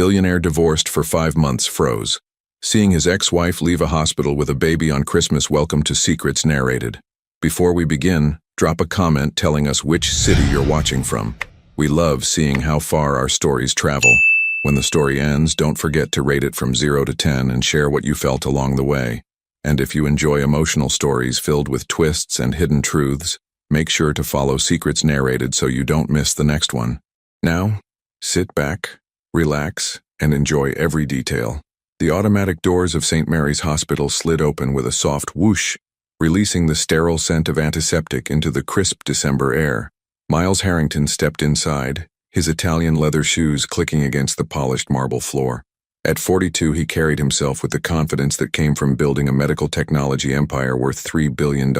Billionaire divorced for 5 months froze. Seeing his ex-wife leave a hospital with a baby on Christmas. Welcome to Secrets Narrated. Before we begin, drop a comment telling us which city you're watching from. We love seeing how far our stories travel. When the story ends, don't forget to rate it from 0 to 10 and share what you felt along the way. And if you enjoy emotional stories filled with twists and hidden truths, make sure to follow Secrets Narrated so you don't miss the next one. Now, sit back, relax, and enjoy every detail. The automatic doors of St. Mary's Hospital slid open with a soft whoosh, releasing the sterile scent of antiseptic into the crisp December air. Miles Harrington stepped inside, his Italian leather shoes clicking against the polished marble floor. At 42, he carried himself with the confidence that came from building a medical technology empire worth $3 billion.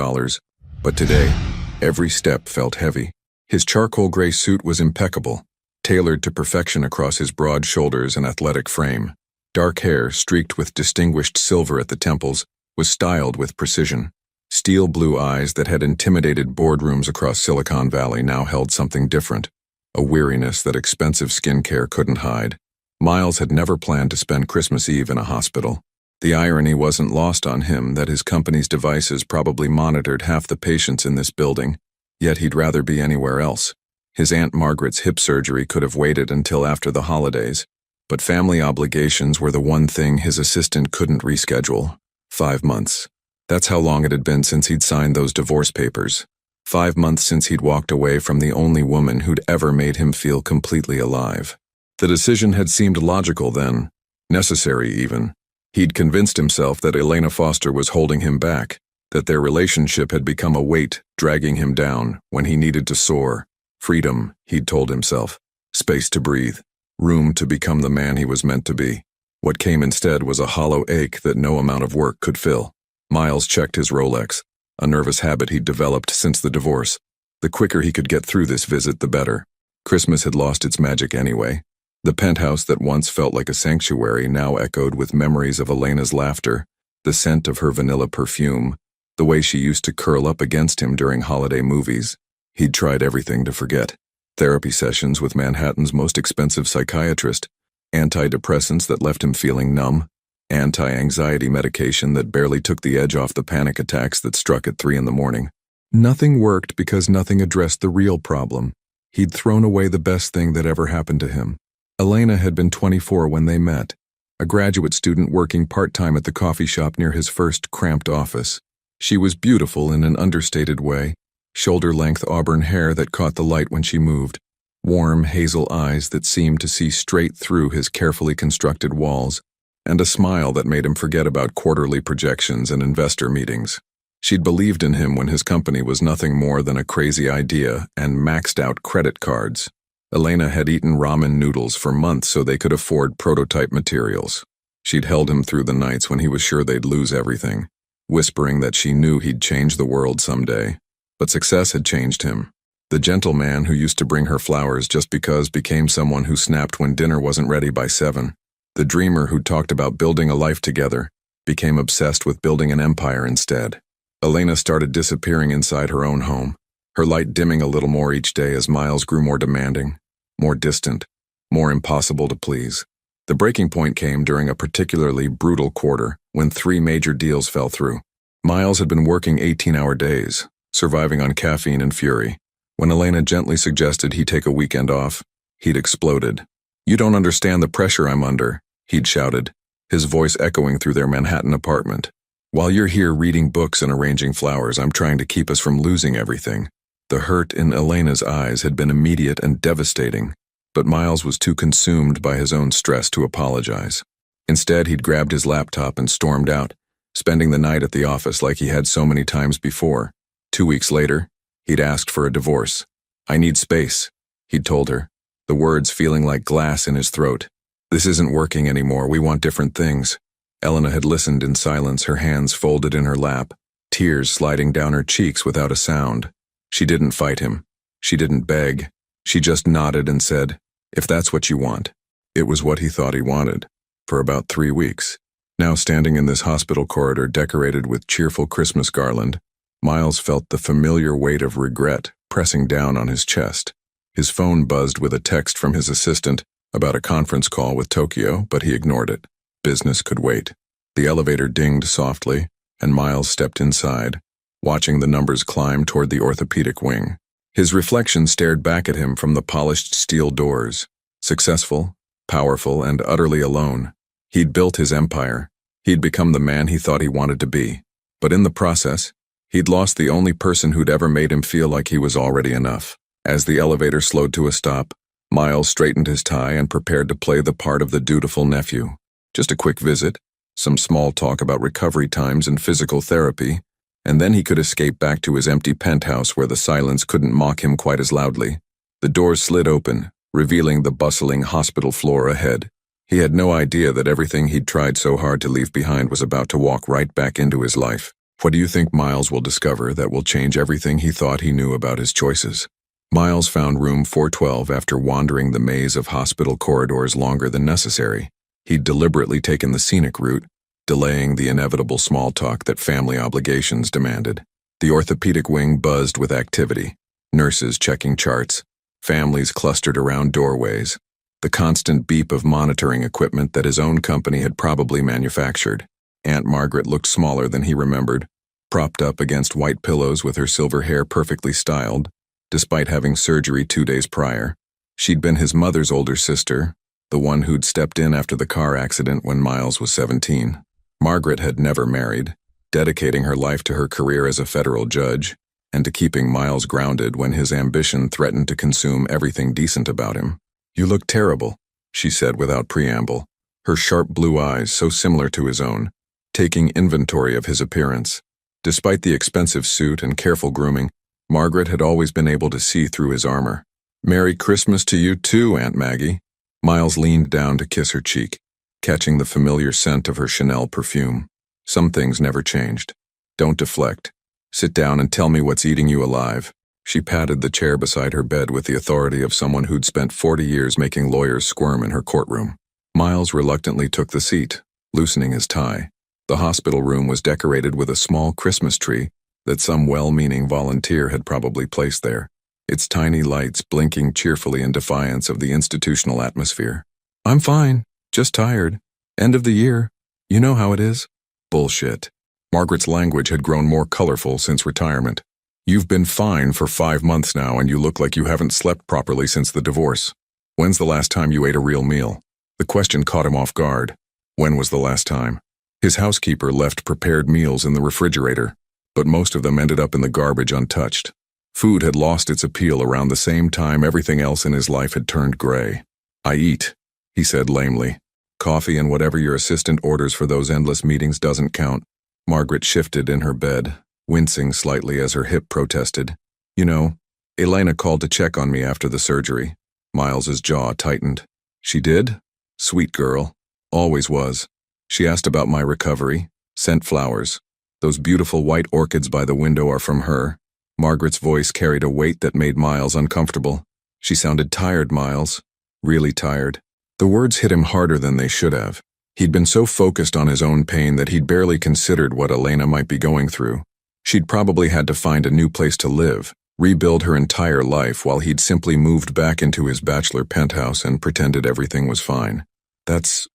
But today, every step felt heavy. His charcoal gray suit was impeccable, tailored to perfection across his broad shoulders and athletic frame. Dark hair, streaked with distinguished silver at the temples, was styled with precision. Steel blue eyes that had intimidated boardrooms across Silicon Valley now held something different, a weariness that expensive skincare couldn't hide. Miles had never planned to spend Christmas Eve in a hospital. The irony wasn't lost on him that his company's devices probably monitored half the patients in this building, yet he'd rather be anywhere else. His Aunt Margaret's hip surgery could have waited until after the holidays, but family obligations were the one thing his assistant couldn't reschedule. 5 months. That's how long it had been since he'd signed those divorce papers. 5 months since he'd walked away from the only woman who'd ever made him feel completely alive. The decision had seemed logical then, necessary even. He'd convinced himself that Elena Foster was holding him back, that their relationship had become a weight dragging him down when he needed to soar. Freedom, he'd told himself. Space to breathe. Room to become the man he was meant to be. What came instead was a hollow ache that no amount of work could fill. Miles checked his Rolex, a nervous habit he'd developed since the divorce. The quicker he could get through this visit, the better. Christmas had lost its magic anyway. The penthouse that once felt like a sanctuary now echoed with memories of Elena's laughter, the scent of her vanilla perfume, the way she used to curl up against him during holiday movies. He'd tried everything to forget. Therapy sessions with Manhattan's most expensive psychiatrist, antidepressants that left him feeling numb, anti-anxiety medication that barely took the edge off the panic attacks that struck at 3 in the morning. Nothing worked because nothing addressed the real problem. He'd thrown away the best thing that ever happened to him. Elena had been 24 when they met, a graduate student working part-time at the coffee shop near his first cramped office. She was beautiful in an understated way. Shoulder-length auburn hair that caught the light when she moved, warm hazel eyes that seemed to see straight through his carefully constructed walls, and a smile that made him forget about quarterly projections and investor meetings. She'd believed in him when his company was nothing more than a crazy idea and maxed-out credit cards. Elena had eaten ramen noodles for months so they could afford prototype materials. She'd held him through the nights when he was sure they'd lose everything, whispering that she knew he'd change the world someday. But success had changed him. The gentleman who used to bring her flowers just because became someone who snapped when dinner wasn't ready by 7. The dreamer who talked about building a life together became obsessed with building an empire instead. Elena started disappearing inside her own home, her light dimming a little more each day as Miles grew more demanding, more distant, more impossible to please. The breaking point came during a particularly brutal quarter when 3 major deals fell through. Miles had been working 18-hour days, surviving on caffeine and fury. When Elena gently suggested he take a weekend off, he'd exploded. "You don't understand the pressure I'm under," he'd shouted, his voice echoing through their Manhattan apartment. "While you're here reading books and arranging flowers, I'm trying to keep us from losing everything." The hurt in Elena's eyes had been immediate and devastating, but Miles was too consumed by his own stress to apologize. Instead, he'd grabbed his laptop and stormed out, spending the night at the office like he had so many times before. 2 weeks later, he'd asked for a divorce. "I need space," he'd told her, the words feeling like glass in his throat. "This isn't working anymore, we want different things." Elena had listened in silence, her hands folded in her lap, tears sliding down her cheeks without a sound. She didn't fight him. She didn't beg. She just nodded and said, "If that's what you want." It was what he thought he wanted, for about 3 weeks. Now standing in this hospital corridor decorated with cheerful Christmas garland, Miles felt the familiar weight of regret pressing down on his chest. His phone buzzed with a text from his assistant, about a conference call with Tokyo, but he ignored it. Business could wait. The elevator dinged softly, and Miles stepped inside, watching the numbers climb toward the orthopedic wing. His reflection stared back at him from the polished steel doors. Successful, powerful, and utterly alone. He'd built his empire. He'd become the man he thought he wanted to be. But in the process, he'd lost the only person who'd ever made him feel like he was already enough. As the elevator slowed to a stop, Miles straightened his tie and prepared to play the part of the dutiful nephew. Just a quick visit, some small talk about recovery times and physical therapy, and then he could escape back to his empty penthouse where the silence couldn't mock him quite as loudly. The doors slid open, revealing the bustling hospital floor ahead. He had no idea that everything he'd tried so hard to leave behind was about to walk right back into his life. What do you think Miles will discover that will change everything he thought he knew about his choices? Miles found room 412 after wandering the maze of hospital corridors longer than necessary. He'd deliberately taken the scenic route, delaying the inevitable small talk that family obligations demanded. The orthopedic wing buzzed with activity, nurses checking charts, families clustered around doorways, the constant beep of monitoring equipment that his own company had probably manufactured. Aunt Margaret looked smaller than he remembered, propped up against white pillows with her silver hair perfectly styled, despite having surgery 2 days prior. She'd been his mother's older sister, the one who'd stepped in after the car accident when Miles was 17. Margaret had never married, dedicating her life to her career as a federal judge and to keeping Miles grounded when his ambition threatened to consume everything decent about him. "You look terrible," she said without preamble, her sharp blue eyes so similar to his own, taking inventory of his appearance. Despite the expensive suit and careful grooming, Margaret had always been able to see through his armor. "Merry Christmas to you too, Aunt Maggie." Miles leaned down to kiss her cheek, catching the familiar scent of her Chanel perfume. Some things never changed. "Don't deflect. Sit down and tell me what's eating you alive." She patted the chair beside her bed with the authority of someone who'd spent 40 years making lawyers squirm in her courtroom. Miles reluctantly took the seat, loosening his tie. The hospital room was decorated with a small Christmas tree that some well-meaning volunteer had probably placed there, its tiny lights blinking cheerfully in defiance of the institutional atmosphere. "I'm fine, just tired. End of the year. You know how it is." Bullshit. Margaret's language had grown more colorful since retirement. "You've been fine for 5 months now and you look like you haven't slept properly since the divorce. When's the last time you ate a real meal?" The question caught him off guard. When was the last time? His housekeeper left prepared meals in the refrigerator, but most of them ended up in the garbage untouched. Food had lost its appeal around the same time everything else in his life had turned gray. "I eat," he said lamely. "Coffee and whatever your assistant orders for those endless meetings doesn't count." Margaret shifted in her bed, wincing slightly as her hip protested. "You know, Elena called to check on me after the surgery." Miles's jaw tightened. "She did? Sweet girl. Always was. She asked about my recovery, sent flowers. Those beautiful white orchids by the window are from her." Margaret's voice carried a weight that made Miles uncomfortable. "She sounded tired, Miles. Really tired." The words hit him harder than they should have. He'd been so focused on his own pain that he'd barely considered what Elena might be going through. She'd probably had to find a new place to live, rebuild her entire life while he'd simply moved back into his bachelor penthouse and pretended everything was fine. That's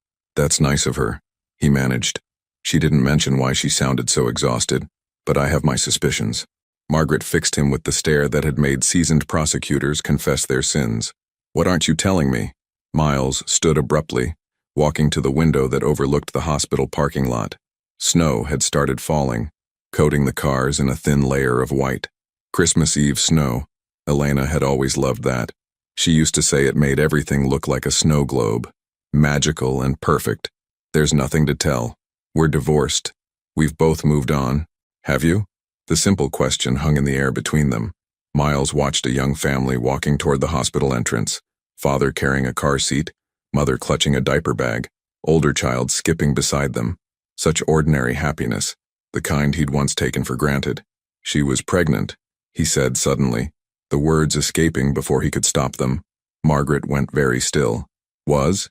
nice of her," he managed. "She didn't mention why she sounded so exhausted, but I have my suspicions." Margaret fixed him with the stare that had made seasoned prosecutors confess their sins. "What aren't you telling me?" Miles stood abruptly, walking to the window that overlooked the hospital parking lot. Snow had started falling, coating the cars in a thin layer of white. Christmas Eve snow. Elena had always loved that. She used to say it made everything look like a snow globe. Magical and perfect. "There's nothing to tell. We're divorced. We've both moved on. Have you?" The simple question hung in the air between them. Miles watched a young family walking toward the hospital entrance, father carrying a car seat, mother clutching a diaper bag, older child skipping beside them. Such ordinary happiness, the kind he'd once taken for granted. "She was pregnant," he said suddenly, the words escaping before he could stop them. Margaret went very still. "Was?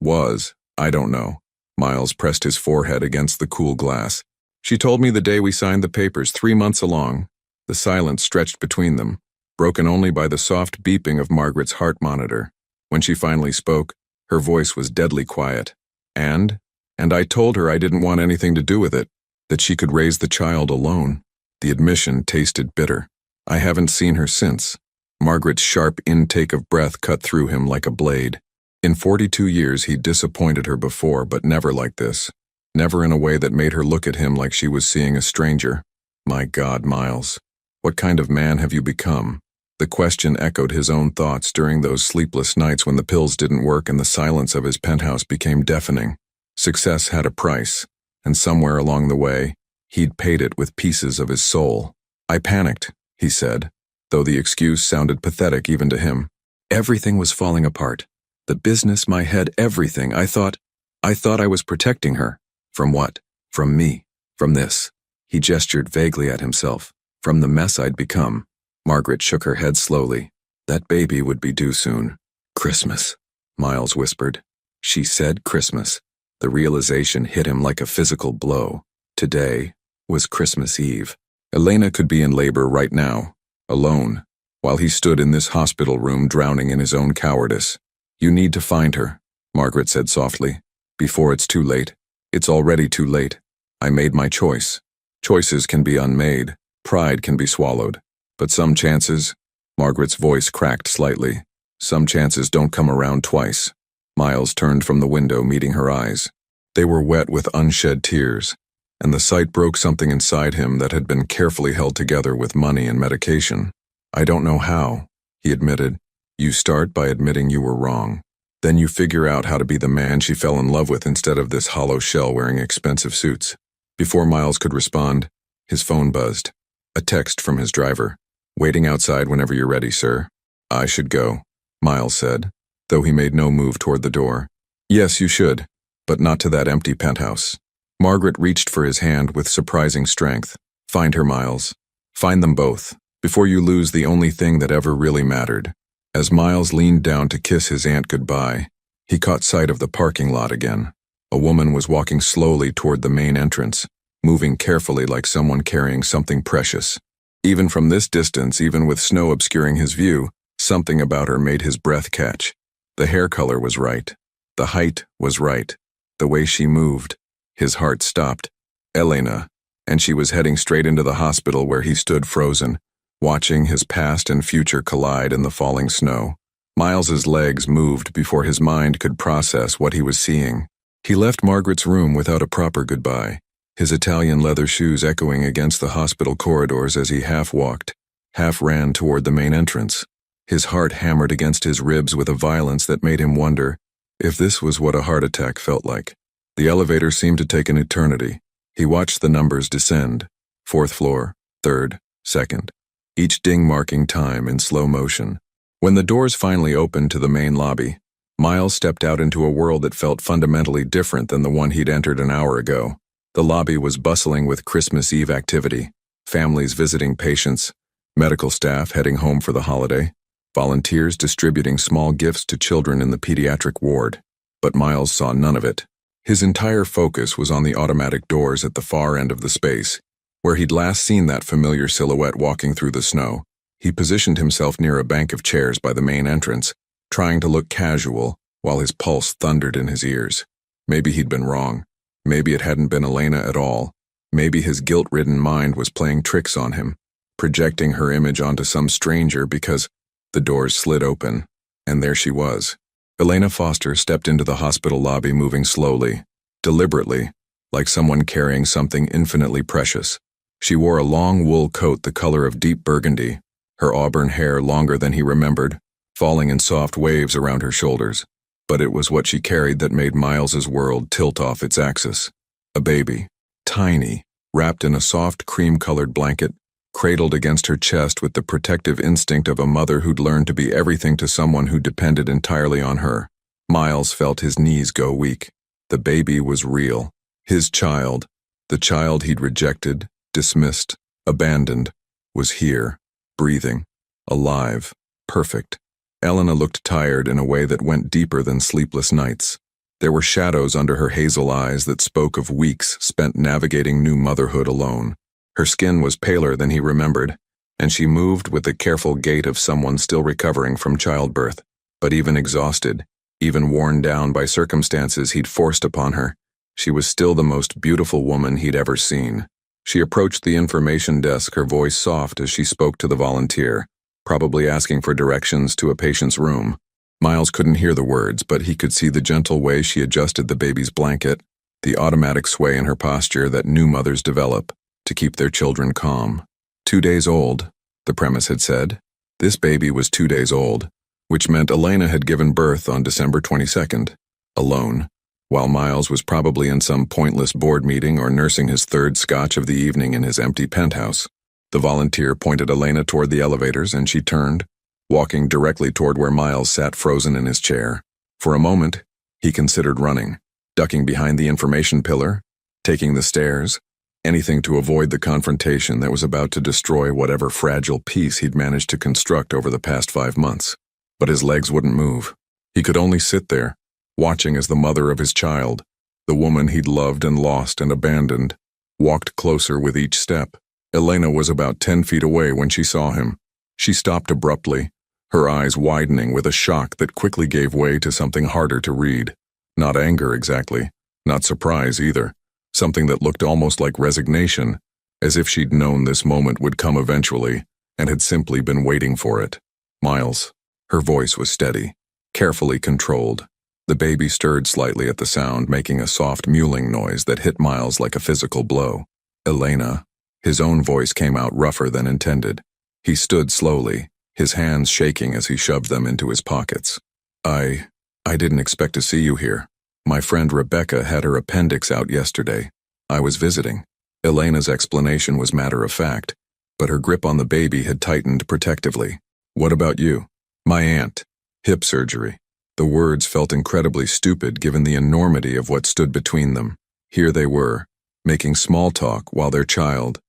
Was, I don't know." Miles pressed his forehead against the cool glass. "She told me the day we signed the papers, 3 months along." The silence stretched between them, broken only by the soft beeping of Margaret's heart monitor. When she finally spoke, her voice was deadly quiet. And I told her I didn't want anything to do with it, that she could raise the child alone. The admission tasted bitter. I haven't seen her since. Margaret's sharp intake of breath cut through him like a blade. In 42 years he'd disappointed her before, but never like this. Never in a way that made her look at him like she was seeing a stranger. My God, Miles. What kind of man have you become? The question echoed his own thoughts during those sleepless nights when the pills didn't work and the silence of his penthouse became deafening. Success had a price, and somewhere along the way, he'd paid it with pieces of his soul. I panicked, he said, though the excuse sounded pathetic even to him. Everything was falling apart. The business, my head, everything. I thought I was protecting her. From what? From me. From this. He gestured vaguely at himself. From the mess I'd become. Margaret shook her head slowly. That baby would be due soon. Christmas, Miles whispered. She said Christmas. The realization hit him like a physical blow. Today was Christmas Eve. Elena could be in labor right now, alone, while he stood in this hospital room drowning in his own cowardice. You need to find her, Margaret said softly. Before it's too late. It's already too late. I made my choice. Choices can be unmade. Pride can be swallowed. But some chances, Margaret's voice cracked slightly. Some chances don't come around twice. Miles turned from the window, meeting her eyes. They were wet with unshed tears, and the sight broke something inside him that had been carefully held together with money and medication. I don't know how, he admitted. You start by admitting you were wrong. Then you figure out how to be the man she fell in love with instead of this hollow shell wearing expensive suits. Before Miles could respond, his phone buzzed. A text from his driver. Waiting outside whenever you're ready, sir. I should go, Miles said, though he made no move toward the door. Yes, you should, but not to that empty penthouse. Margaret reached for his hand with surprising strength. Find her, Miles. Find them both, before you lose the only thing that ever really mattered. As Miles leaned down to kiss his aunt goodbye, he caught sight of the parking lot again. A woman was walking slowly toward the main entrance, moving carefully like someone carrying something precious. Even from this distance, even with snow obscuring his view, something about her made his breath catch. The hair color was right. The height was right. The way she moved. His heart stopped. Elena, and she was heading straight into the hospital where he stood frozen, watching his past and future collide in the falling snow. Miles's legs moved before his mind could process what he was seeing. He left Margaret's room without a proper goodbye, his Italian leather shoes echoing against the hospital corridors as he half walked, half ran toward the main entrance. His heart hammered against his ribs with a violence that made him wonder if this was what a heart attack felt like. The elevator seemed to take an eternity. He watched the numbers descend. 4th floor, 3rd, 2nd. Each ding marking time in slow motion. When the doors finally opened to the main lobby, Miles stepped out into a world that felt fundamentally different than the one he'd entered an hour ago. The lobby was bustling with Christmas Eve activity, families visiting patients, medical staff heading home for the holiday, volunteers distributing small gifts to children in the pediatric ward. But Miles saw none of it. His entire focus was on the automatic doors at the far end of the space, where he'd last seen that familiar silhouette walking through the snow. He positioned himself near a bank of chairs by the main entrance, trying to look casual while his pulse thundered in his ears. Maybe he'd been wrong. Maybe it hadn't been Elena at all. Maybe his guilt-ridden mind was playing tricks on him, projecting her image onto some stranger because the doors slid open, and there she was. Elena Foster stepped into the hospital lobby moving slowly, deliberately, like someone carrying something infinitely precious. She wore a long wool coat the color of deep burgundy, her auburn hair longer than he remembered, falling in soft waves around her shoulders. But it was what she carried that made Miles's world tilt off its axis. A baby, tiny, wrapped in a soft cream-colored blanket, cradled against her chest with the protective instinct of a mother who'd learned to be everything to someone who depended entirely on her. Miles felt his knees go weak. The baby was real. His child, the child he'd rejected, dismissed, abandoned, was here, breathing, alive, perfect. Elena looked tired in a way that went deeper than sleepless nights. There were shadows under her hazel eyes that spoke of weeks spent navigating new motherhood alone. Her skin was paler than he remembered, and she moved with the careful gait of someone still recovering from childbirth. But even exhausted, even worn down by circumstances he'd forced upon her, she was still the most beautiful woman he'd ever seen. She approached the information desk, her voice soft as she spoke to the volunteer, probably asking for directions to a patient's room. Miles couldn't hear the words, but he could see the gentle way she adjusted the baby's blanket, the automatic sway in her posture that new mothers develop to keep their children calm. 2 days old, the premise had said. This baby was 2 days old, which meant Elena had given birth on December 22nd, alone, while Miles was probably in some pointless board meeting or nursing his third scotch of the evening in his empty penthouse. The volunteer pointed Elena toward the elevators, and she turned, walking directly toward where Miles sat frozen in his chair. For a moment, he considered running, ducking behind the information pillar, taking the stairs, anything to avoid the confrontation that was about to destroy whatever fragile peace he'd managed to construct over the past 5 months. But his legs wouldn't move. He could only sit there, watching as the mother of his child, the woman he'd loved and lost and abandoned, walked closer with each step. Elena was about 10 feet away when she saw him. She stopped abruptly, her eyes widening with a shock that quickly gave way to something harder to read. Not anger exactly, not surprise either. Something that looked almost like resignation, as if she'd known this moment would come eventually and had simply been waiting for it. Miles. Her voice was steady, carefully controlled. The baby stirred slightly at the sound, making a soft mewling noise that hit Miles like a physical blow. Elena. His own voice came out rougher than intended. He stood slowly, his hands shaking as he shoved them into his pockets. I didn't expect to see you here. My friend Rebecca had her appendix out yesterday. I was visiting. Elena's explanation was matter of fact, but her grip on the baby had tightened protectively. What about you? My aunt. Hip surgery. The words felt incredibly stupid given the enormity of what stood between them. Here they were, making small talk while their child,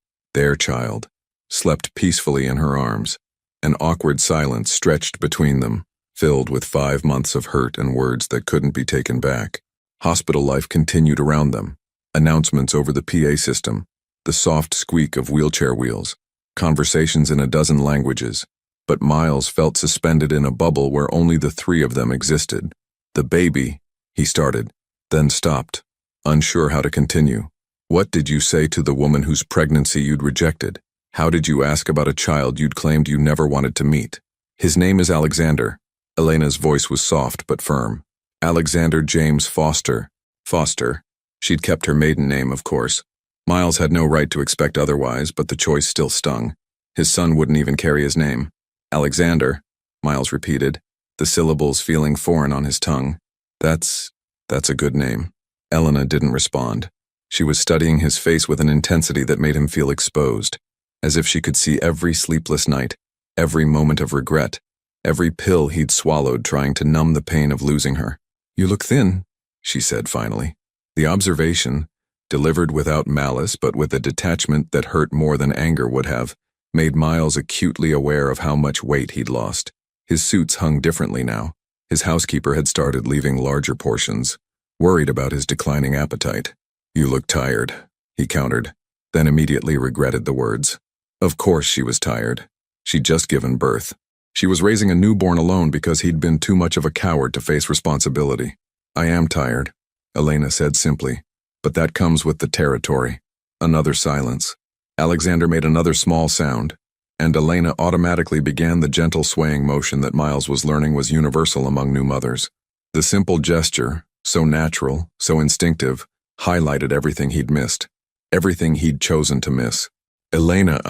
slept peacefully in her arms. An awkward silence stretched between them, filled with 5 months of hurt and words that couldn't be taken back. Hospital life continued around them. Announcements over the PA system, the soft squeak of wheelchair wheels, conversations in a dozen languages. But Miles felt suspended in a bubble where only the 3 of them existed. The baby, he started, then stopped, unsure how to continue. What did you say to the woman whose pregnancy you'd rejected? How did you ask about a child you'd claimed you never wanted to meet? His name is Alexander. Elena's voice was soft but firm. Alexander James Foster. Foster. She'd kept her maiden name, of course. Miles had no right to expect otherwise, but the choice still stung. His son wouldn't even carry his name. Alexander, Miles repeated, the syllables feeling foreign on his tongue. That's a good name. Elena didn't respond. She was studying his face with an intensity that made him feel exposed, as if she could see every sleepless night, every moment of regret, every pill he'd swallowed trying to numb the pain of losing her. You look thin, she said finally. The observation, delivered without malice but with a detachment that hurt more than anger would have, made Miles acutely aware of how much weight he'd lost. His suits hung differently now. His housekeeper had started leaving larger portions, worried about his declining appetite. You look tired, he countered, then immediately regretted the words. Of course she was tired. She'd just given birth. She was raising a newborn alone because he'd been too much of a coward to face responsibility. I am tired, Elena said simply, but that comes with the territory. Another silence. Alexander made another small sound, and Elena automatically began the gentle swaying motion that Miles was learning was universal among new mothers. The simple gesture, so natural, so instinctive, highlighted everything he'd missed, everything he'd chosen to miss. Elena,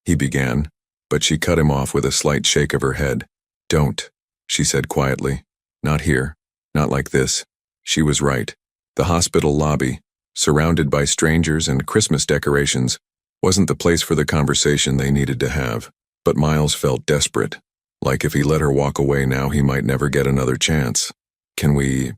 he began, but she cut him off with a slight shake of her head. Don't, she said quietly. Not here, not like this. She was right. The hospital lobby, surrounded by strangers and Christmas decorations, wasn't the place for the conversation they needed to have. But Miles felt desperate, like if he let her walk away now he might never get another chance. Can we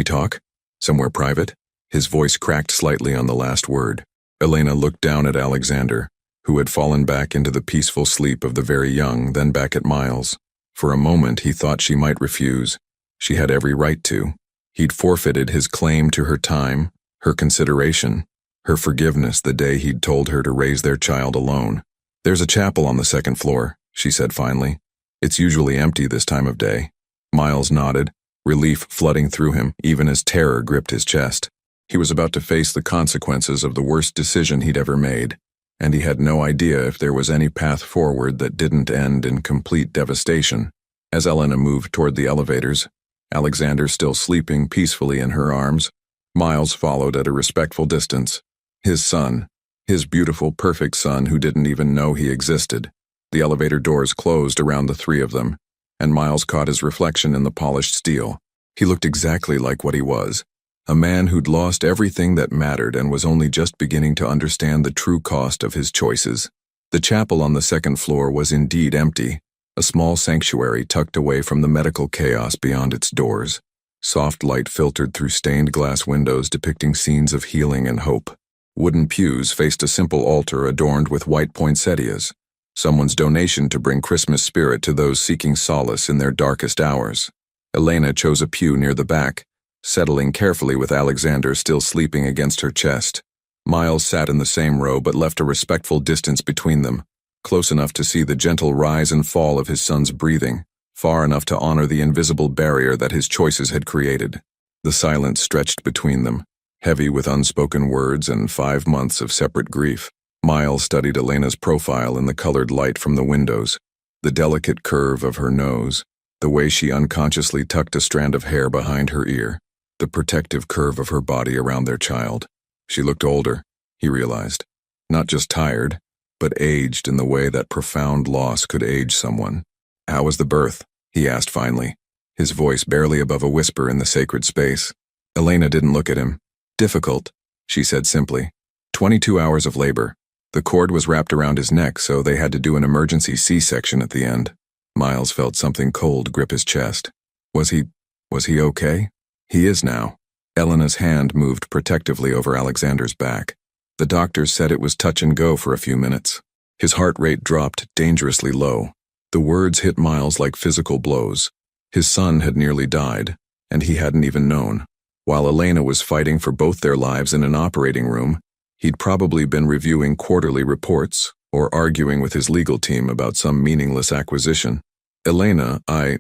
talk? Somewhere private? His voice cracked slightly on the last word. Elena looked down at Alexander, who had fallen back into the peaceful sleep of the very young, then back at Miles. For a moment he thought she might refuse. She had every right to. He'd forfeited his claim to her time, her consideration, her forgiveness the day he'd told her to raise their child alone. There's a chapel on the 2nd floor, she said finally. It's usually empty this time of day. Miles nodded, relief flooding through him even as terror gripped his chest. He was about to face the consequences of the worst decision he'd ever made, and he had no idea if there was any path forward that didn't end in complete devastation. As Elena moved toward the elevators, Alexander still sleeping peacefully in her arms, Miles followed at a respectful distance. His son, his beautiful, perfect son who didn't even know he existed. The elevator doors closed around the three of them, and Miles caught his reflection in the polished steel. He looked exactly like what he was, a man who'd lost everything that mattered and was only just beginning to understand the true cost of his choices. The chapel on the second floor was indeed empty, a small sanctuary tucked away from the medical chaos beyond its doors. Soft light filtered through stained glass windows depicting scenes of healing and hope. Wooden pews faced a simple altar adorned with white poinsettias, someone's donation to bring Christmas spirit to those seeking solace in their darkest hours. Elena chose a pew near the back, settling carefully with Alexander still sleeping against her chest. Miles sat in the same row but left a respectful distance between them, close enough to see the gentle rise and fall of his son's breathing, far enough to honor the invisible barrier that his choices had created. The silence stretched between them, heavy with unspoken words and 5 months of separate grief. Miles studied Elena's profile in the colored light from the windows, the delicate curve of her nose, the way she unconsciously tucked a strand of hair behind her ear, the protective curve of her body around their child. She looked older, he realized. Not just tired, but aged in the way that profound loss could age someone. "How was the birth?" he asked finally, his voice barely above a whisper in the sacred space. Elena didn't look at him. "Difficult," she said simply. 22 hours of labor. The cord was wrapped around his neck, so they had to do an emergency C-section at the end. Miles felt something cold grip his chest. Was he okay? He is now. Elena's hand moved protectively over Alexander's back. The doctors said it was touch and go for a few minutes. His heart rate dropped dangerously low. The words hit Miles like physical blows. His son had nearly died, and he hadn't even known. While Elena was fighting for both their lives in an operating room, he'd probably been reviewing quarterly reports or arguing with his legal team about some meaningless acquisition. "Elena, I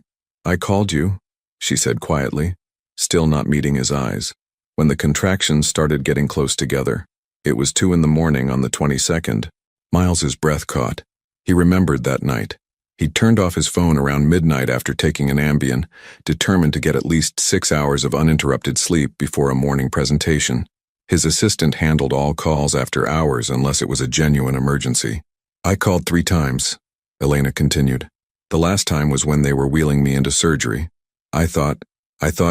called you," she said quietly, still not meeting his eyes. When the contractions started getting close together, it was 2 in the morning on the 22nd. Miles's breath caught. He remembered that night. He'd turned off his phone around midnight after taking an Ambien, determined to get at least 6 hours of uninterrupted sleep before a morning presentation. His assistant handled all calls after hours unless it was a genuine emergency. "I called 3 times, Elena continued. "The last time was when they were wheeling me into surgery. I thought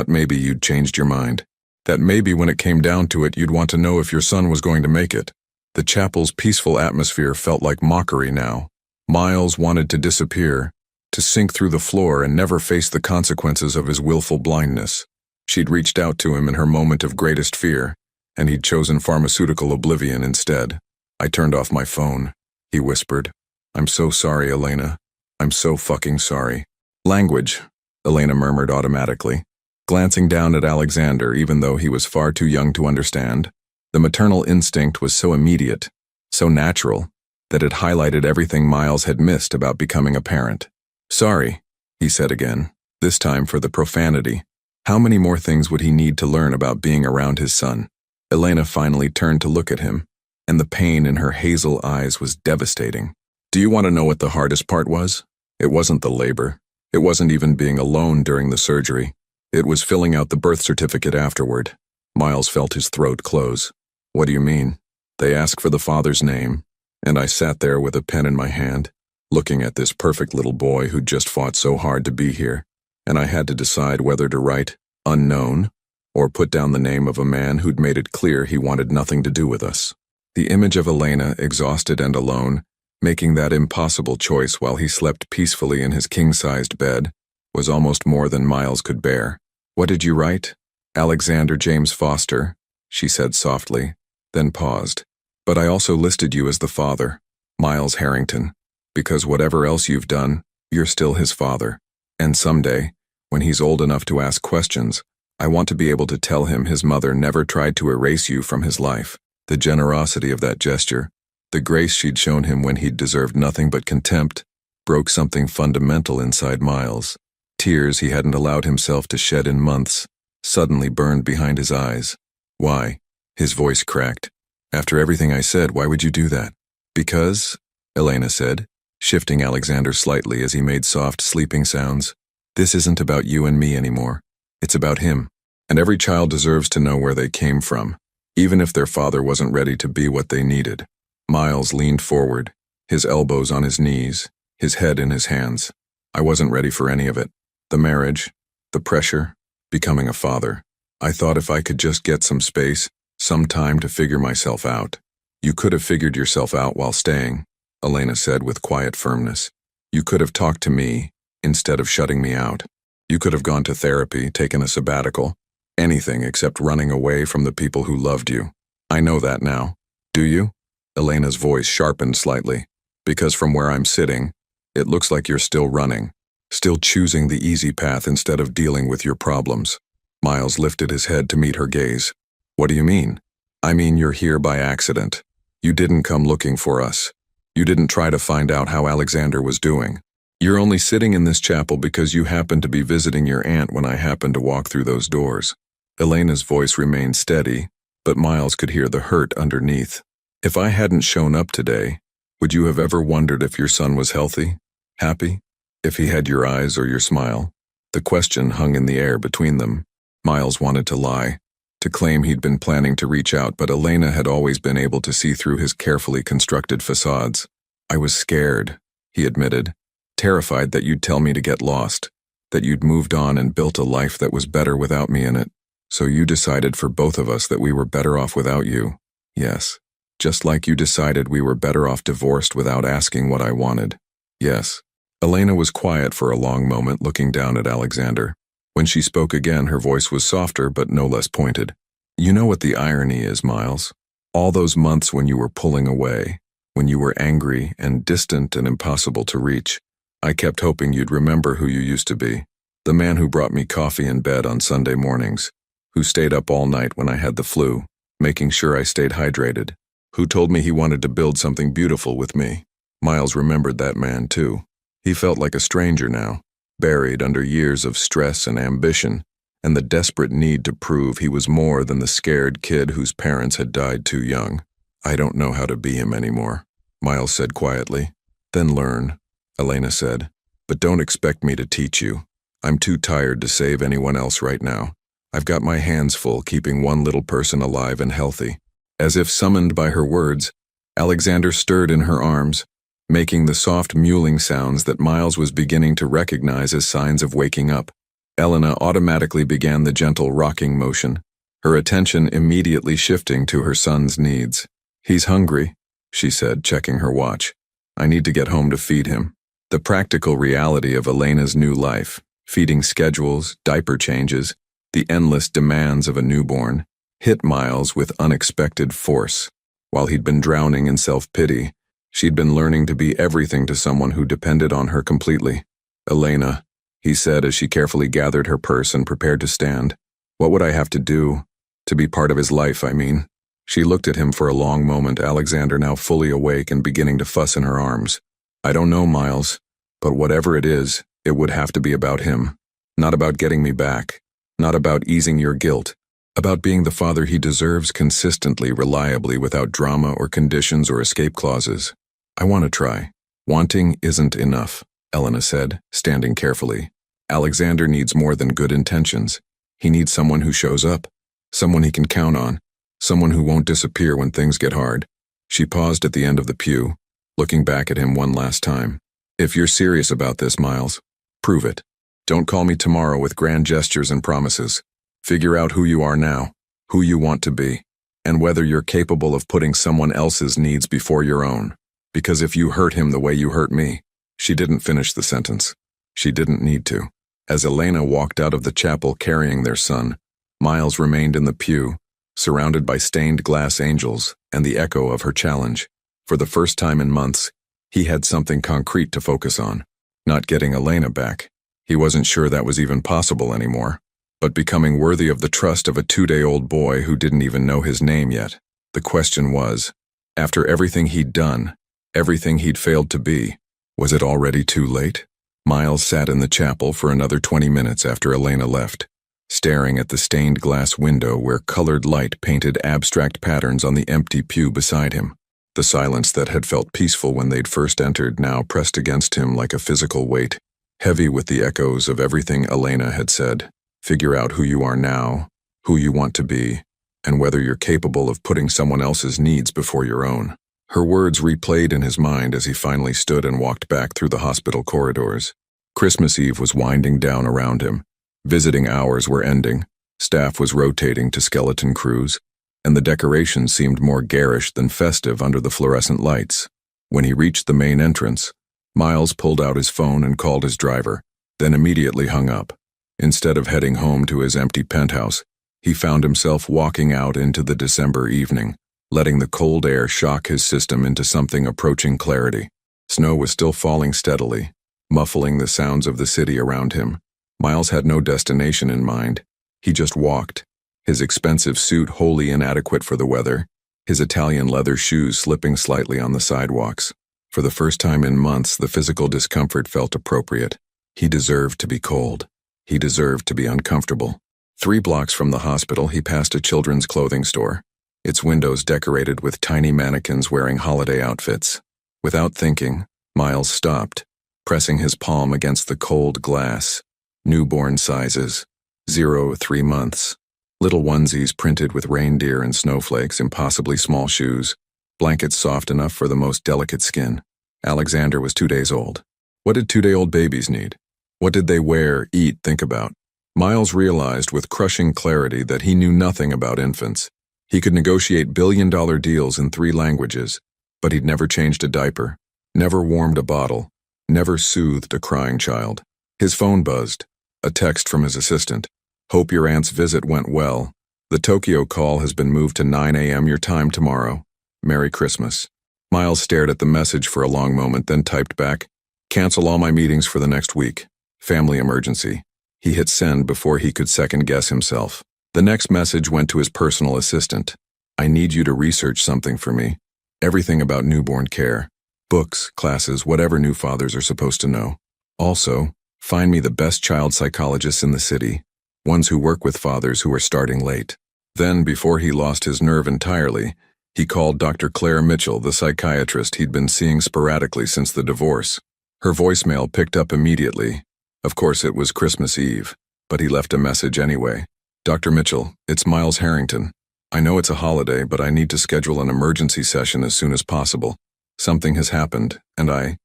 maybe you'd changed your mind. That maybe when it came down to it you'd want to know if your son was going to make it." The chapel's peaceful atmosphere felt like mockery now. Miles wanted to disappear, to sink through the floor and never face the consequences of his willful blindness. She'd reached out to him in her moment of greatest fear, and he'd chosen pharmaceutical oblivion instead. "I turned off my phone," he whispered. "I'm so sorry, Elena. I'm so fucking sorry." "Language," Elena murmured automatically, glancing down at Alexander even though he was far too young to understand. The maternal instinct was so immediate, so natural, that it highlighted everything Miles had missed about becoming a parent. "Sorry," he said again, this time for the profanity. How many more things would he need to learn about being around his son? Elena finally turned to look at him, and the pain in her hazel eyes was devastating. "Do you want to know what the hardest part was? It wasn't the labor. It wasn't even being alone during the surgery. It was filling out the birth certificate afterward." Miles felt his throat close. "What do you mean?" "They ask for the father's name, and I sat there with a pen in my hand, looking at this perfect little boy who'd just fought so hard to be here, and I had to decide whether to write unknown or put down the name of a man who'd made it clear he wanted nothing to do with us." The image of Elena, exhausted and alone, making that impossible choice while he slept peacefully in his king-sized bed, was almost more than Miles could bear. "What did you write?" "Alexander James Foster," she said softly, then paused. "But I also listed you as the father, Miles Harrington, because whatever else you've done, you're still his father. And someday, when he's old enough to ask questions, I want to be able to tell him his mother never tried to erase you from his life." The generosity of that gesture, the grace she'd shown him when he'd deserved nothing but contempt, broke something fundamental inside Miles. Tears he hadn't allowed himself to shed in months suddenly burned behind his eyes. Why? His voice cracked. After everything I said, why would you do that? Because, Elena said, shifting Alexander slightly as he made soft, sleeping sounds. This isn't about you and me anymore. It's about him. And every child deserves to know where they came from, even if their father wasn't ready to be what they needed. Miles leaned forward, his elbows on his knees, his head in his hands. I wasn't ready for any of it. The marriage, the pressure, becoming a father. I thought if I could just get some space, some time to figure myself out. You could have figured yourself out while staying, Elena said with quiet firmness. You could have talked to me instead of shutting me out. You could have gone to therapy, taken a sabbatical, anything except running away from the people who loved you. I know that now. Do you? Elena's voice sharpened slightly. Because from where I'm sitting, it looks like you're still running, still choosing the easy path instead of dealing with your problems. Miles lifted his head to meet her gaze. What do you mean? I mean you're here by accident. You didn't come looking for us. You didn't try to find out how Alexander was doing. You're only sitting in this chapel because you happened to be visiting your aunt when I happened to walk through those doors. Elena's voice remained steady, but Miles could hear the hurt underneath. If I hadn't shown up today, would you have ever wondered if your son was healthy, happy, if he had your eyes or your smile? The question hung in the air between them. Miles wanted to lie, to claim he'd been planning to reach out, but Elena had always been able to see through his carefully constructed facades. I was scared, he admitted, terrified that you'd tell me to get lost, that you'd moved on and built a life that was better without me in it. So you decided for both of us that we were better off without you. Yes. Just like you decided we were better off divorced without asking what I wanted. Yes. Elena was quiet for a long moment, looking down at Alexander. When she spoke again, her voice was softer but no less pointed. You know what the irony is, Miles? All those months when you were pulling away, when you were angry and distant and impossible to reach, I kept hoping you'd remember who you used to be. The man who brought me coffee in bed on Sunday mornings, who stayed up all night when I had the flu, making sure I stayed hydrated, who told me he wanted to build something beautiful with me. Miles remembered that man too. He felt like a stranger now, buried under years of stress and ambition, and the desperate need to prove he was more than the scared kid whose parents had died too young. I don't know how to be him anymore, Miles said quietly. Then learn, Elena said, but don't expect me to teach you. I'm too tired to save anyone else right now. I've got my hands full keeping one little person alive and healthy. As if summoned by her words, Alexander stirred in her arms, making the soft mewling sounds that Miles was beginning to recognize as signs of waking up. Elena automatically began the gentle rocking motion, her attention immediately shifting to her son's needs. He's hungry, she said, checking her watch. I need to get home to feed him. The practical reality of Elena's new life, feeding schedules, diaper changes, the endless demands of a newborn, hit Miles with unexpected force. While he'd been drowning in self-pity, she'd been learning to be everything to someone who depended on her completely. Elena, he said as she carefully gathered her purse and prepared to stand. What would I have to do? To be part of his life, I mean. She looked at him for a long moment, Alexander now fully awake and beginning to fuss in her arms. I don't know, Miles, but whatever it is, it would have to be about him. Not about getting me back. Not about easing your guilt. About being the father he deserves consistently, reliably, without drama or conditions or escape clauses. I want to try. Wanting isn't enough, Elena said, standing carefully. Alexander needs more than good intentions. He needs someone who shows up, someone he can count on, someone who won't disappear when things get hard. She paused at the end of the pew, looking back at him one last time. If you're serious about this, Miles, prove it. Don't call me tomorrow with grand gestures and promises. Figure out who you are now, who you want to be, and whether you're capable of putting someone else's needs before your own. Because if you hurt him the way you hurt me, she didn't finish the sentence. She didn't need to. As Elena walked out of the chapel carrying their son, Miles remained in the pew, surrounded by stained glass angels and the echo of her challenge. For the first time in months, he had something concrete to focus on. Not getting Elena back. He wasn't sure that was even possible anymore. But becoming worthy of the trust of a 2-day-old boy who didn't even know his name yet. The question was, after everything he'd done, everything he'd failed to be, was it already too late? Miles sat in the chapel for another 20 minutes after Elena left, staring at the stained glass window where colored light painted abstract patterns on the empty pew beside him. The silence that had felt peaceful when they'd first entered now pressed against him like a physical weight, heavy with the echoes of everything Elena had said. Figure out who you are now, who you want to be, and whether you're capable of putting someone else's needs before your own. Her words replayed in his mind as he finally stood and walked back through the hospital corridors. Christmas Eve was winding down around him. Visiting hours were ending, staff was rotating to skeleton crews, and the decorations seemed more garish than festive under the fluorescent lights. When he reached the main entrance, Miles pulled out his phone and called his driver, then immediately hung up. Instead of heading home to his empty penthouse, he found himself walking out into the December evening, letting the cold air shock his system into something approaching clarity. Snow was still falling steadily, muffling the sounds of the city around him. Miles had no destination in mind. He just walked, his expensive suit wholly inadequate for the weather, his Italian leather shoes slipping slightly on the sidewalks. For the first time in months, the physical discomfort felt appropriate. He deserved to be cold. He deserved to be uncomfortable. 3 blocks from the hospital, he passed a children's clothing store, its windows decorated with tiny mannequins wearing holiday outfits. Without thinking, Miles stopped, pressing his palm against the cold glass. Newborn sizes, 0 to 3 months. Little onesies printed with reindeer and snowflakes, impossibly small shoes, blankets soft enough for the most delicate skin. Alexander was 2 days old. What did 2-day-old babies need? What did they wear, eat, think about? Miles realized with crushing clarity that he knew nothing about infants. He could negotiate billion-dollar deals in 3 languages, but he'd never changed a diaper, never warmed a bottle, never soothed a crying child. His phone buzzed. A text from his assistant. Hope your aunt's visit went well. The Tokyo call has been moved to 9 a.m. your time tomorrow. Merry Christmas. Miles stared at the message for a long moment, then typed back, cancel all my meetings for the next week. Family emergency. He hit send before he could second-guess himself. The next message went to his personal assistant. I need you to research something for me. Everything about newborn care. Books, classes, whatever new fathers are supposed to know. Also, find me the best child psychologists in the city, ones who work with fathers who are starting late. Then, before he lost his nerve entirely, he called Dr. Claire Mitchell, the psychiatrist he'd been seeing sporadically since the divorce. Her voicemail picked up immediately. Of course, it was Christmas Eve, but he left a message anyway. Dr. Mitchell, it's Miles Harrington. I know it's a holiday, but I need to schedule an emergency session as soon as possible. Something has happened, and I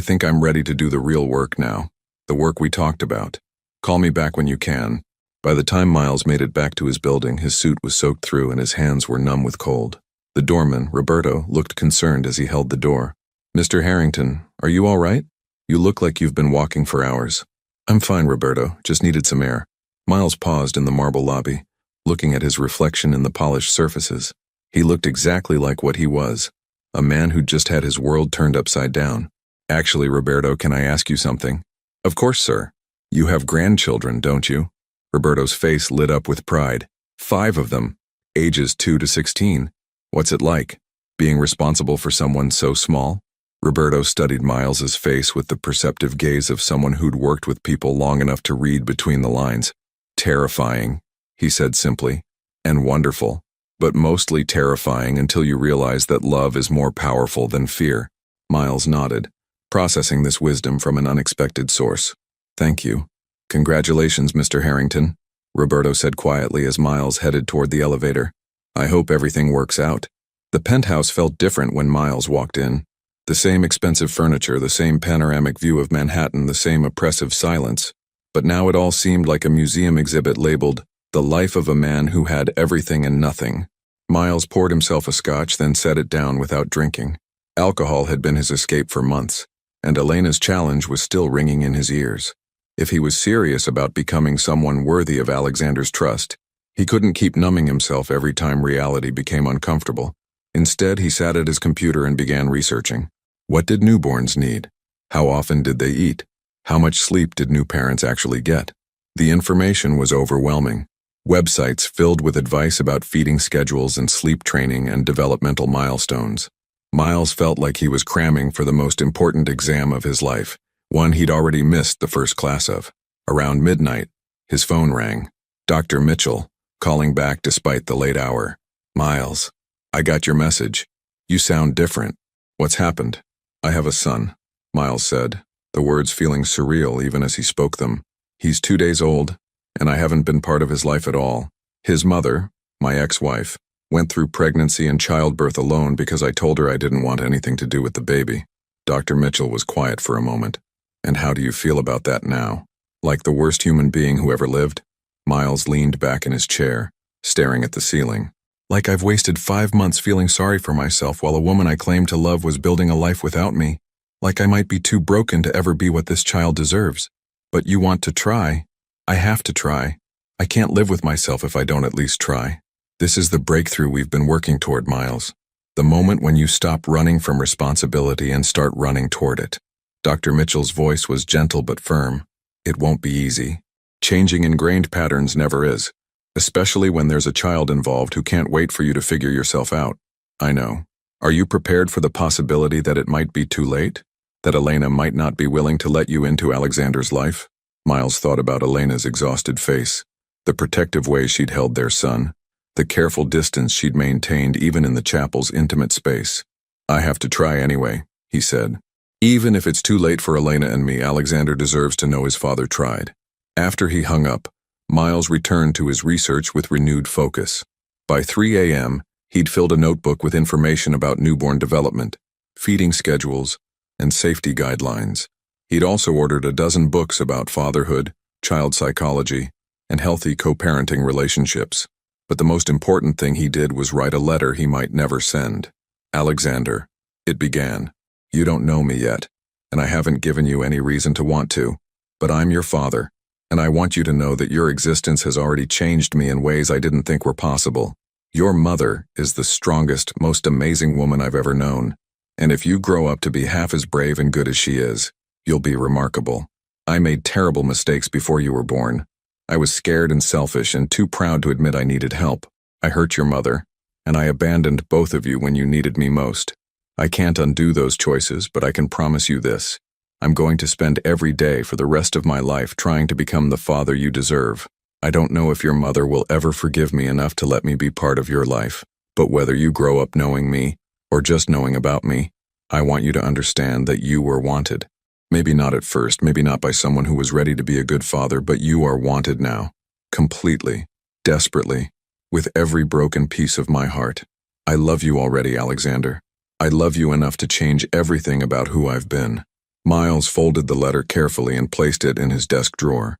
think I'm ready to do the real work now. The work we talked about. Call me back when you can. By the time Miles made it back to his building, his suit was soaked through and his hands were numb with cold. The doorman, Roberto, looked concerned as he held the door. Mr. Harrington, are you all right? You look like you've been walking for hours. I'm fine, Roberto, just needed some air. Miles paused in the marble lobby, looking at his reflection in the polished surfaces. He looked exactly like what he was, a man who'd just had his world turned upside down. Actually, Roberto, can I ask you something? Of course, sir. You have grandchildren, don't you? Roberto's face lit up with pride. 5 of them, ages 2 to 16. What's it like, being responsible for someone so small? Roberto studied Miles's face with the perceptive gaze of someone who'd worked with people long enough to read between the lines. Terrifying, he said simply, and wonderful, but mostly terrifying until you realize that love is more powerful than fear. Miles nodded, processing this wisdom from an unexpected source. Thank you. Congratulations, Mr. Harrington, Roberto said quietly as Miles headed toward the elevator. I hope everything works out. The penthouse felt different when Miles walked in. The same expensive furniture, the same panoramic view of Manhattan, the same oppressive silence. But now it all seemed like a museum exhibit labeled, The Life of a Man Who Had Everything and Nothing. Miles poured himself a scotch, then set it down without drinking. Alcohol had been his escape for months, and Elena's challenge was still ringing in his ears. If he was serious about becoming someone worthy of Alexander's trust, he couldn't keep numbing himself every time reality became uncomfortable. Instead, he sat at his computer and began researching. What did newborns need? How often did they eat? How much sleep did new parents actually get? The information was overwhelming. Websites filled with advice about feeding schedules and sleep training and developmental milestones. Miles felt like he was cramming for the most important exam of his life, One he'd already missed the first class of. Around midnight, his phone rang. Dr. Mitchell, calling back despite the late hour. "Miles, I got your message. You sound different. What's happened?" "I have a son," Miles said, the words feeling surreal even as he spoke them. "He's 2 days old, and I haven't been part of his life at all. His mother, my ex-wife, went through pregnancy and childbirth alone because I told her I didn't want anything to do with the baby." Dr. Mitchell was quiet for a moment. "And how do you feel about that now? Like the worst human being who ever lived?" Miles leaned back in his chair, staring at the ceiling. "Like I've wasted 5 months feeling sorry for myself while a woman I claimed to love was building a life without me. Like I might be too broken to ever be what this child deserves. But you want to try. I have to try. I can't live with myself if I don't at least try. This is the breakthrough we've been working toward, Miles. The moment when you stop running from responsibility and start running toward it." Dr. Mitchell's voice was gentle but firm. "It won't be easy. Changing ingrained patterns never is, especially when there's a child involved who can't wait for you to figure yourself out. I know. Are you prepared for the possibility that it might be too late? That Elena might not be willing to let you into Alexander's life?" Miles thought about Elena's exhausted face, the protective way she'd held their son, the careful distance she'd maintained even in the chapel's intimate space. "I have to try anyway," he said. "Even if it's too late for Elena and me, Alexander deserves to know his father tried." After he hung up, Miles returned to his research with renewed focus. By 3 a.m., he'd filled a notebook with information about newborn development, feeding schedules, and safety guidelines. He'd also ordered a dozen books about fatherhood, child psychology, and healthy co-parenting relationships. But the most important thing he did was write a letter he might never send. "Alexander," it began, "you don't know me yet, and I haven't given you any reason to want to, but I'm your father. And I want you to know that your existence has already changed me in ways I didn't think were possible. Your mother is the strongest, most amazing woman I've ever known. And if you grow up to be half as brave and good as she is, you'll be remarkable. I made terrible mistakes before you were born. I was scared and selfish and too proud to admit I needed help. I hurt your mother, and I abandoned both of you when you needed me most. I can't undo those choices, but I can promise you this. I'm going to spend every day for the rest of my life trying to become the father you deserve. I don't know if your mother will ever forgive me enough to let me be part of your life, but whether you grow up knowing me or just knowing about me, I want you to understand that you were wanted. Maybe not at first, maybe not by someone who was ready to be a good father, but you are wanted now. Completely, desperately, with every broken piece of my heart. I love you already, Alexander. I love you enough to change everything about who I've been." Miles folded the letter carefully and placed it in his desk drawer.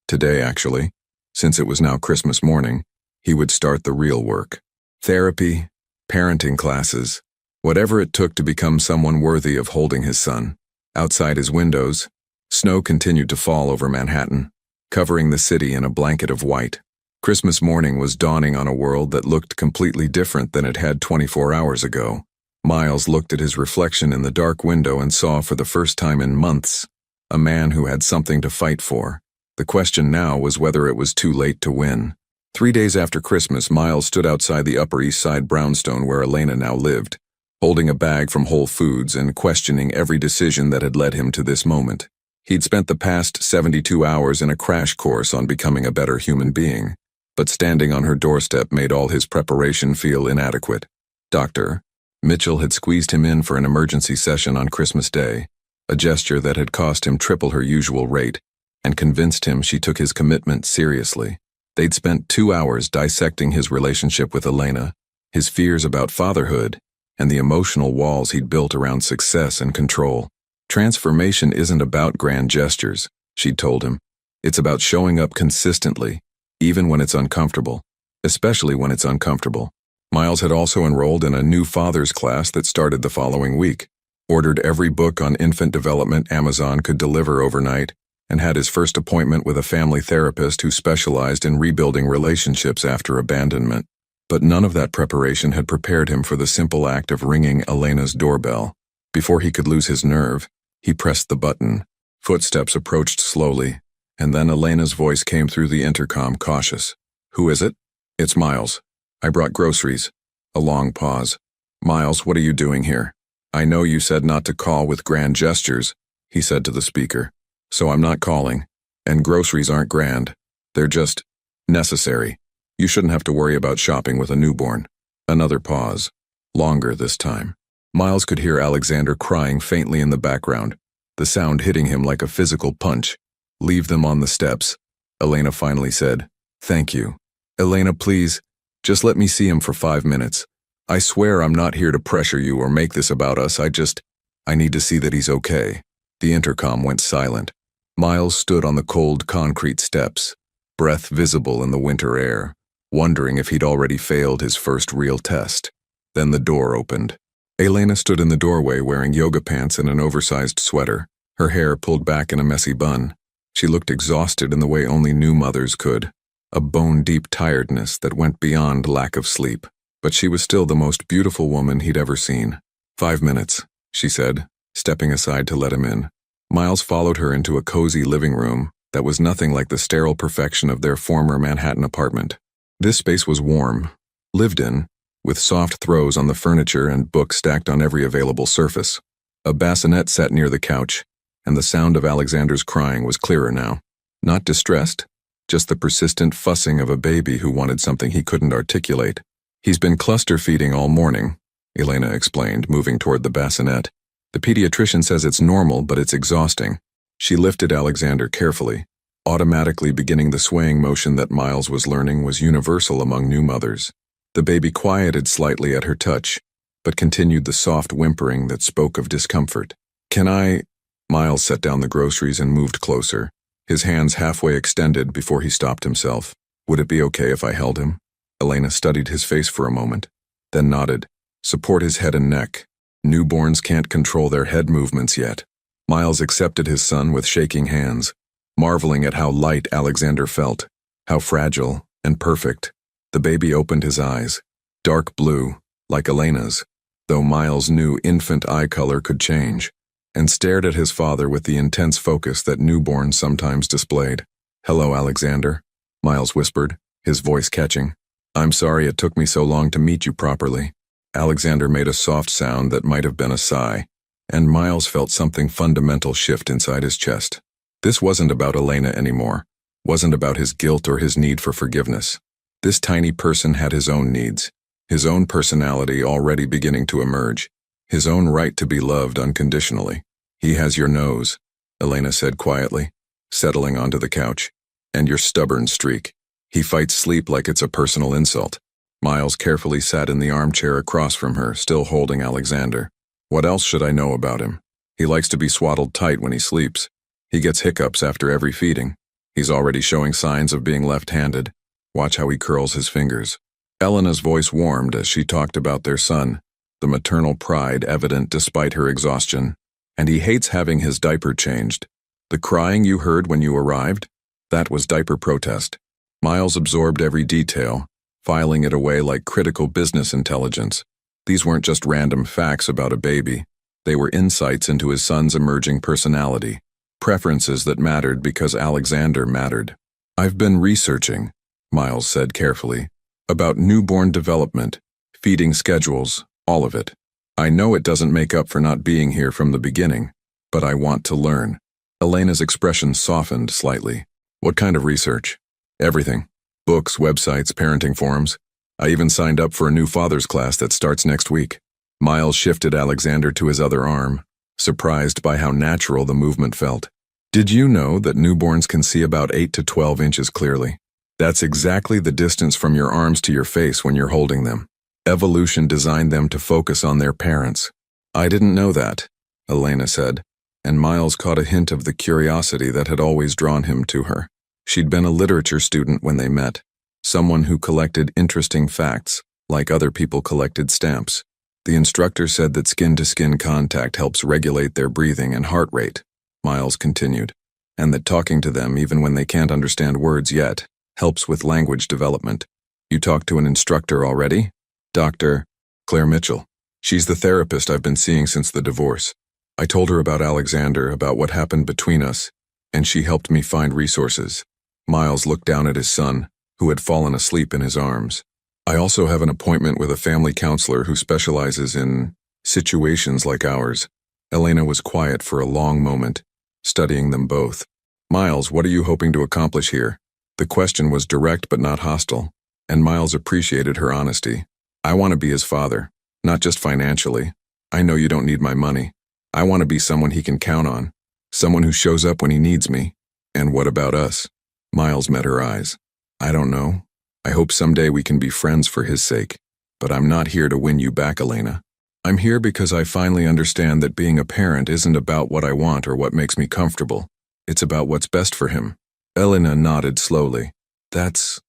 Today actually, since it was now Christmas morning, he would start the real work. Therapy, parenting classes, whatever it took to become someone worthy of holding his son. Outside his windows, snow continued to fall over Manhattan, covering the city in a blanket of white. Christmas morning was dawning on a world that looked completely different than it had 24 hours ago. Miles looked at his reflection in the dark window and saw for the first time in months a man who had something to fight for. The question now was whether it was too late to win. 3 days after Christmas, Miles stood outside the Upper East Side brownstone where Elena now lived, holding a bag from Whole Foods and questioning every decision that had led him to this moment. He'd spent the past 72 hours in a crash course on becoming a better human being, but standing on her doorstep made all his preparation feel inadequate. Dr. Mitchell had squeezed him in for an emergency session on Christmas Day, a gesture that had cost him triple her usual rate, and convinced him she took his commitment seriously. They'd spent 2 hours dissecting his relationship with Elena, his fears about fatherhood, and the emotional walls he'd built around success and control. Transformation isn't about grand gestures, she'd told him. It's about showing up consistently, even when it's uncomfortable, especially when it's uncomfortable. Miles had also enrolled in a new father's class that started the following week, ordered every book on infant development Amazon could deliver overnight, and had his first appointment with a family therapist who specialized in rebuilding relationships after abandonment. But none of that preparation had prepared him for the simple act of ringing Elena's doorbell. Before he could lose his nerve, he pressed the button. Footsteps approached slowly, and then Elena's voice came through the intercom, cautious. "Who is it?" "It's Miles. I brought groceries." A long pause. "Miles, what are you doing here? I know you said not to call with grand gestures," he said to the speaker. So I'm not calling. And groceries aren't grand. They're just necessary. You shouldn't have to worry about shopping with a newborn. Another pause. Longer this time. Miles could hear Alexander crying faintly in the background, the sound hitting him like a physical punch. Leave them on the steps, Elena finally said. Thank you. Elena, please, just let me see him for 5 minutes. I swear I'm not here to pressure you or make this about us. I need to see that he's okay. The intercom went silent. Miles stood on the cold concrete steps, breath visible in the winter air, wondering if he'd already failed his first real test. Then the door opened. Elena stood in the doorway wearing yoga pants and an oversized sweater, her hair pulled back in a messy bun. She looked exhausted in the way only new mothers could, a bone-deep tiredness that went beyond lack of sleep. But she was still the most beautiful woman he'd ever seen. 5 minutes, she said, stepping aside to let him in. Miles followed her into a cozy living room that was nothing like the sterile perfection of their former Manhattan apartment. This space was warm, lived in, with soft throws on the furniture and books stacked on every available surface. A bassinet sat near the couch, and the sound of Alexander's crying was clearer now. Not distressed, just the persistent fussing of a baby who wanted something he couldn't articulate. He's been cluster feeding all morning, Elena explained, moving toward the bassinet. The pediatrician says it's normal, but it's exhausting. She lifted Alexander carefully, automatically beginning the swaying motion that Miles was learning was universal among new mothers. The baby quieted slightly at her touch, but continued the soft whimpering that spoke of discomfort. Can I? Miles set down the groceries and moved closer, his hands halfway extended before he stopped himself. Would it be okay if I held him? Elena studied his face for a moment, then nodded. Support his head and neck. Newborns can't control their head movements yet. Miles accepted his son with shaking hands, marveling at how light Alexander felt, how fragile and perfect. The baby opened his eyes, dark blue, like Elena's, though Miles knew infant eye color could change, and stared at his father with the intense focus that newborns sometimes displayed. Hello, Alexander, Miles whispered, his voice catching. I'm sorry it took me so long to meet you properly. Alexander made a soft sound that might have been a sigh, and Miles felt something fundamental shift inside his chest. This wasn't about Elena anymore, wasn't about his guilt or his need for forgiveness. This tiny person had his own needs, his own personality already beginning to emerge, his own right to be loved unconditionally. He has your nose, Elena said quietly, settling onto the couch, and your stubborn streak. He fights sleep like it's a personal insult. Miles carefully sat in the armchair across from her, still holding Alexander. What else should I know about him? He likes to be swaddled tight when he sleeps. He gets hiccups after every feeding. He's already showing signs of being left-handed. Watch how he curls his fingers. Elena's voice warmed as she talked about their son, the maternal pride evident despite her exhaustion. And he hates having his diaper changed. The crying you heard when you arrived? That was diaper protest. Miles absorbed every detail, filing it away like critical business intelligence. These weren't just random facts about a baby. They were insights into his son's emerging personality, preferences that mattered because Alexander mattered. I've been researching, Miles said carefully, about newborn development, feeding schedules, all of it. I know it doesn't make up for not being here from the beginning, but I want to learn. Elena's expression softened slightly. What kind of research? Everything. Books, websites, parenting forums. I even signed up for a new father's class that starts next week. Miles shifted Alexander to his other arm, surprised by how natural the movement felt. Did you know that newborns can see about 8 to 12 inches clearly? That's exactly the distance from your arms to your face when you're holding them. Evolution designed them to focus on their parents. I didn't know that, Elena said, and Miles caught a hint of the curiosity that had always drawn him to her. She'd been a literature student when they met, someone who collected interesting facts, like other people collected stamps. The instructor said that skin-to-skin contact helps regulate their breathing and heart rate, Miles continued, and that talking to them, even when they can't understand words yet, helps with language development. You talked to an instructor already? Dr. Claire Mitchell. She's the therapist I've been seeing since the divorce. I told her about Alexander, about what happened between us, and she helped me find resources. Miles looked down at his son, who had fallen asleep in his arms. I also have an appointment with a family counselor who specializes in situations like ours. Elena was quiet for a long moment, studying them both. Miles, what are you hoping to accomplish here? The question was direct but not hostile, and Miles appreciated her honesty. I want to be his father, not just financially. I know you don't need my money. I want to be someone he can count on, someone who shows up when he needs me. And what about us? Miles met her eyes. I don't know. I hope someday we can be friends for his sake. But I'm not here to win you back, Elena. I'm here because I finally understand that being a parent isn't about what I want or what makes me comfortable. It's about what's best for him. Elena nodded slowly. That's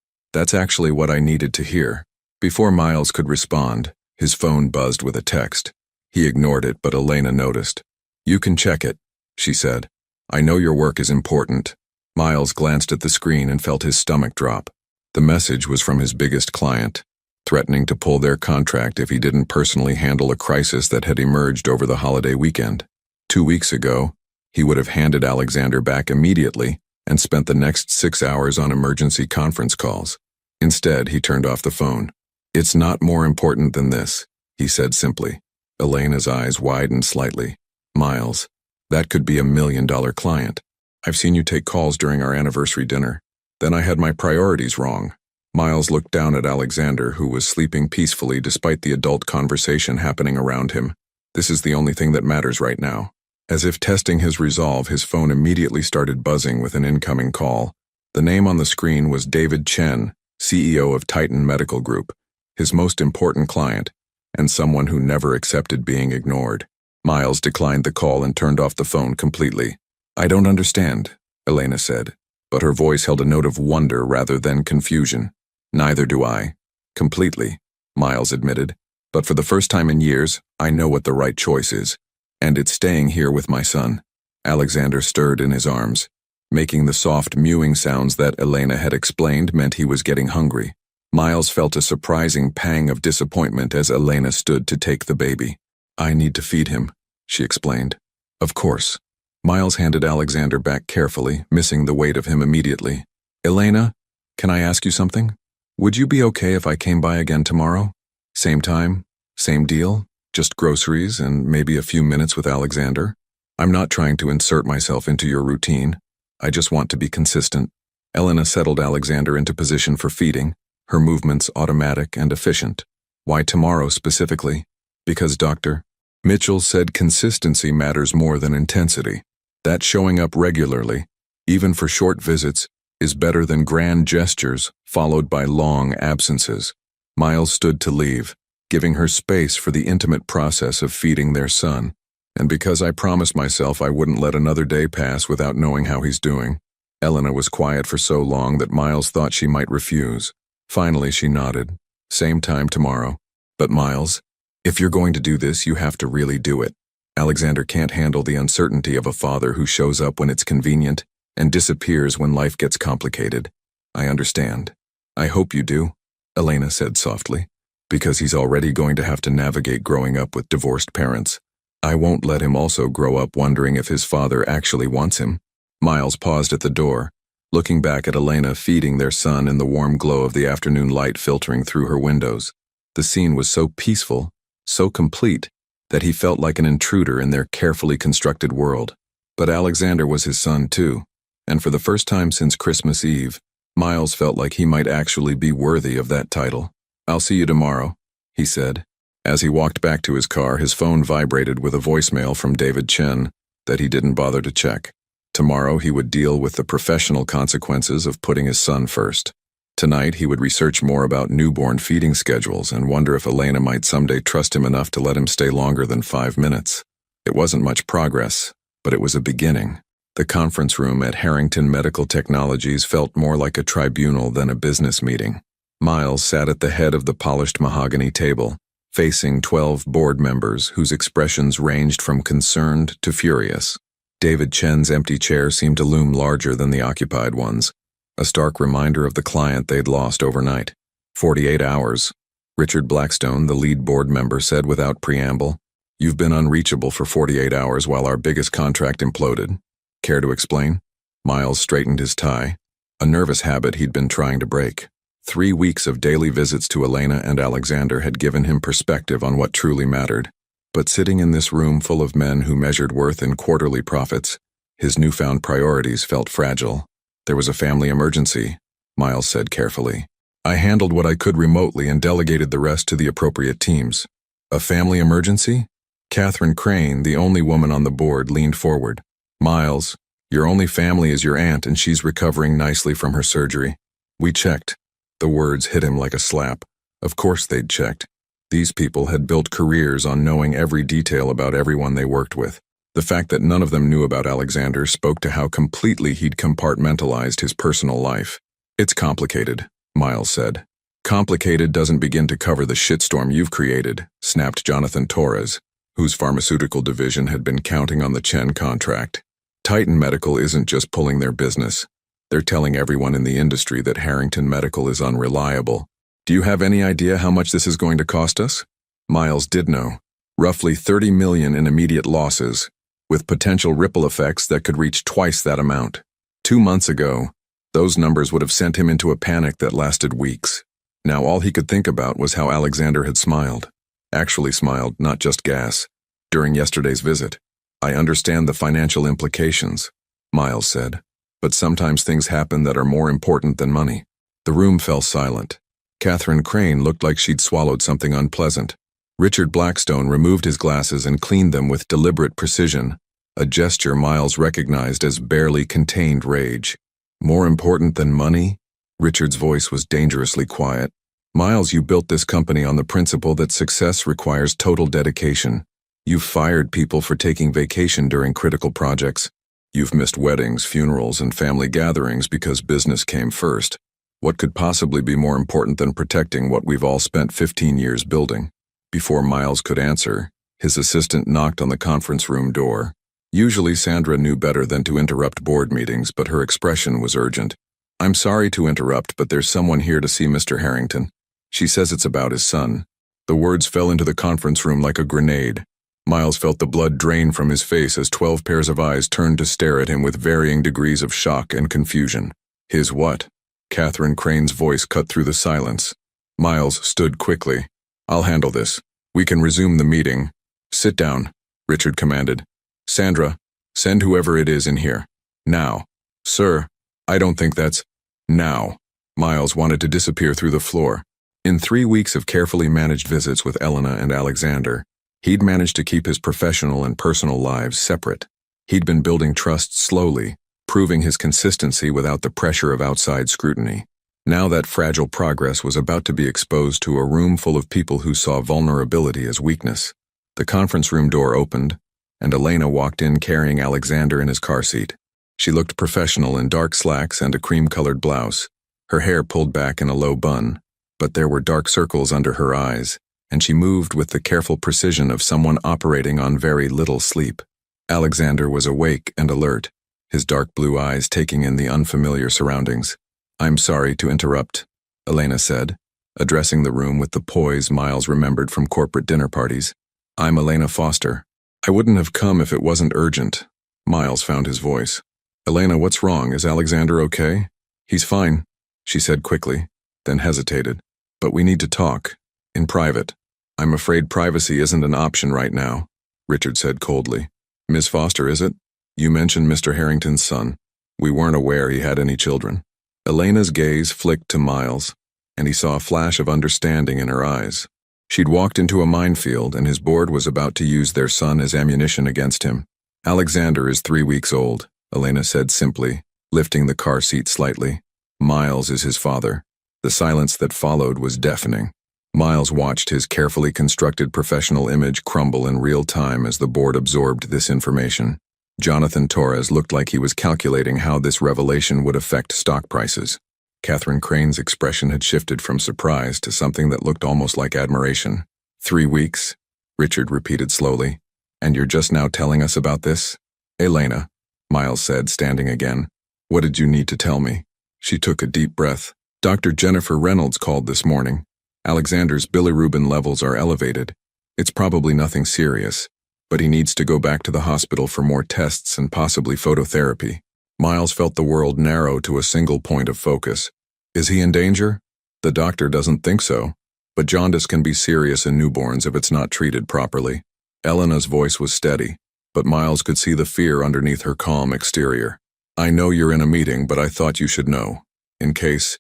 actually what I needed to hear. Before Miles could respond, his phone buzzed with a text. He ignored it, but Elena noticed. You can check it, she said. I know your work is important. Miles glanced at the screen and felt his stomach drop. The message was from his biggest client, threatening to pull their contract if he didn't personally handle a crisis that had emerged over the holiday weekend. 2 weeks ago, he would have handed Alexander back immediately and spent the next 6 hours on emergency conference calls. Instead, he turned off the phone. It's not more important than this, he said simply. Elena's eyes widened slightly. Miles, that could be $1 million client. I've seen you take calls during our anniversary dinner. Then I had my priorities wrong. Miles looked down at Alexander, who was sleeping peacefully despite the adult conversation happening around him. This is the only thing that matters right now. As if testing his resolve, his phone immediately started buzzing with an incoming call. The name on the screen was David Chen, CEO of Titan Medical Group, his most important client, and someone who never accepted being ignored. Miles declined the call and turned off the phone completely. I don't understand, Elena said, but her voice held a note of wonder rather than confusion. Neither do I. Completely, Miles admitted. But for the first time in years, I know what the right choice is. And it's staying here with my son. Alexander stirred in his arms, making the soft mewing sounds that Elena had explained meant he was getting hungry. Miles felt a surprising pang of disappointment as Elena stood to take the baby. I need to feed him, she explained. Of course. Miles handed Alexander back carefully, missing the weight of him immediately. Elena, can I ask you something? Would you be okay if I came by again tomorrow? Same time, same deal, just groceries and maybe a few minutes with Alexander? I'm not trying to insert myself into your routine. I just want to be consistent. Elena settled Alexander into position for feeding, her movements automatic and efficient. Why tomorrow specifically? Because Dr. Mitchell said consistency matters more than intensity. That showing up regularly, even for short visits, is better than grand gestures followed by long absences. Miles stood to leave, giving her space for the intimate process of feeding their son. And because I promised myself I wouldn't let another day pass without knowing how he's doing. Elena was quiet for so long that Miles thought she might refuse. Finally, she nodded. Same time tomorrow. But Miles, if you're going to do this, you have to really do it. Alexander can't handle the uncertainty of a father who shows up when it's convenient and disappears when life gets complicated. I understand. I hope you do, Elena said softly, because he's already going to have to navigate growing up with divorced parents. I won't let him also grow up wondering if his father actually wants him. Miles paused at the door, looking back at Elena feeding their son in the warm glow of the afternoon light filtering through her windows. The scene was so peaceful, so complete, that he felt like an intruder in their carefully constructed world. But Alexander was his son too, and for the first time since Christmas Eve, Miles felt like he might actually be worthy of that title. I'll see you tomorrow, he said. As he walked back to his car, his phone vibrated with a voicemail from David Chen that he didn't bother to check. Tomorrow he would deal with the professional consequences of putting his son first. Tonight he would research more about newborn feeding schedules and wonder if Elena might someday trust him enough to let him stay longer than 5 minutes. It wasn't much progress, but it was a beginning. The conference room at Harrington Medical Technologies felt more like a tribunal than a business meeting. Miles sat at the head of the polished mahogany table, facing 12 board members whose expressions ranged from concerned to furious. David Chen's empty chair seemed to loom larger than the occupied ones, a stark reminder of the client they'd lost overnight. 48 hours. Richard Blackstone, the lead board member, said without preamble, "You've been unreachable for 48 hours while our biggest contract imploded. Care to explain?" Miles straightened his tie, a nervous habit he'd been trying to break. 3 weeks of daily visits to Elena and Alexander had given him perspective on what truly mattered. But sitting in this room full of men who measured worth in quarterly profits, his newfound priorities felt fragile. There was a family emergency, Miles said carefully. I handled what I could remotely and delegated the rest to the appropriate teams. A family emergency? Catherine Crane, the only woman on the board, leaned forward. Miles, your only family is your aunt and she's recovering nicely from her surgery. We checked. The words hit him like a slap. Of course they'd checked. These people had built careers on knowing every detail about everyone they worked with. The fact that none of them knew about Alexander spoke to how completely he'd compartmentalized his personal life. It's complicated, Miles said. Complicated doesn't begin to cover the shitstorm you've created, snapped Jonathan Torres, whose pharmaceutical division had been counting on the Chen contract. Titan Medical isn't just pulling their business. They're telling everyone in the industry that Harrington Medical is unreliable. Do you have any idea how much this is going to cost us? Miles did know. Roughly $30 million in immediate losses, with potential ripple effects that could reach twice that amount. 2 months ago, those numbers would have sent him into a panic that lasted weeks. Now all he could think about was how Alexander had smiled. Actually smiled, not just gas, during yesterday's visit. I understand the financial implications, Miles said, but sometimes things happen that are more important than money. The room fell silent. Catherine Crane looked like she'd swallowed something unpleasant. Richard Blackstone removed his glasses and cleaned them with deliberate precision, a gesture Miles recognized as barely contained rage. More important than money? Richard's voice was dangerously quiet. Miles, you built this company on the principle that success requires total dedication. You've fired people for taking vacation during critical projects. You've missed weddings, funerals, and family gatherings because business came first. What could possibly be more important than protecting what we've all spent 15 years building? Before Miles could answer, his assistant knocked on the conference room door. Usually Sandra knew better than to interrupt board meetings, but her expression was urgent. I'm sorry to interrupt, but there's someone here to see Mr. Harrington. She says it's about his son. The words fell into the conference room like a grenade. Miles felt the blood drain from his face as 12 pairs of eyes turned to stare at him with varying degrees of shock and confusion. His what? Catherine Crane's voice cut through the silence. Miles stood quickly. I'll handle this. We can resume the meeting. Sit down, Richard commanded. Sandra, send whoever it is in here. Now. Sir, I don't think that's... Now. Miles wanted to disappear through the floor. In 3 weeks of carefully managed visits with Elena and Alexander, he'd managed to keep his professional and personal lives separate. He'd been building trust slowly, proving his consistency without the pressure of outside scrutiny. Now that fragile progress was about to be exposed to a room full of people who saw vulnerability as weakness. The conference room door opened, and Elena walked in carrying Alexander in his car seat. She looked professional in dark slacks and a cream-colored blouse, her hair pulled back in a low bun, but there were dark circles under her eyes, and she moved with the careful precision of someone operating on very little sleep. Alexander was awake and alert, his dark blue eyes taking in the unfamiliar surroundings. I'm sorry to interrupt, Elena said, addressing the room with the poise Miles remembered from corporate dinner parties. I'm Elena Foster. I wouldn't have come if it wasn't urgent. Miles found his voice. Elena, what's wrong? Is Alexander okay? He's fine, she said quickly, then hesitated. But we need to talk. In private. I'm afraid privacy isn't an option right now, Richard said coldly. Miss Foster, is it? You mentioned Mr. Harrington's son. We weren't aware he had any children. Elena's gaze flicked to Miles, and he saw a flash of understanding in her eyes. She'd walked into a minefield, and his board was about to use their son as ammunition against him. Alexander is 3 weeks old, Elena said simply, lifting the car seat slightly. Miles is his father. The silence that followed was deafening. Miles watched his carefully constructed professional image crumble in real time as the board absorbed this information. Jonathan Torres looked like he was calculating how this revelation would affect stock prices. Catherine Crane's expression had shifted from surprise to something that looked almost like admiration. 3 weeks, Richard repeated slowly. And you're just now telling us about this? Elena, Miles said, standing again. What did you need to tell me? She took a deep breath. Dr. Jennifer Reynolds called this morning. Alexander's bilirubin levels are elevated. It's probably nothing serious, but he needs to go back to the hospital for more tests and possibly phototherapy. Miles felt the world narrow to a single point of focus. Is he in danger? The doctor doesn't think so, but jaundice can be serious in newborns if it's not treated properly. Elena's voice was steady, but Miles could see the fear underneath her calm exterior. I know you're in a meeting, but I thought you should know. In case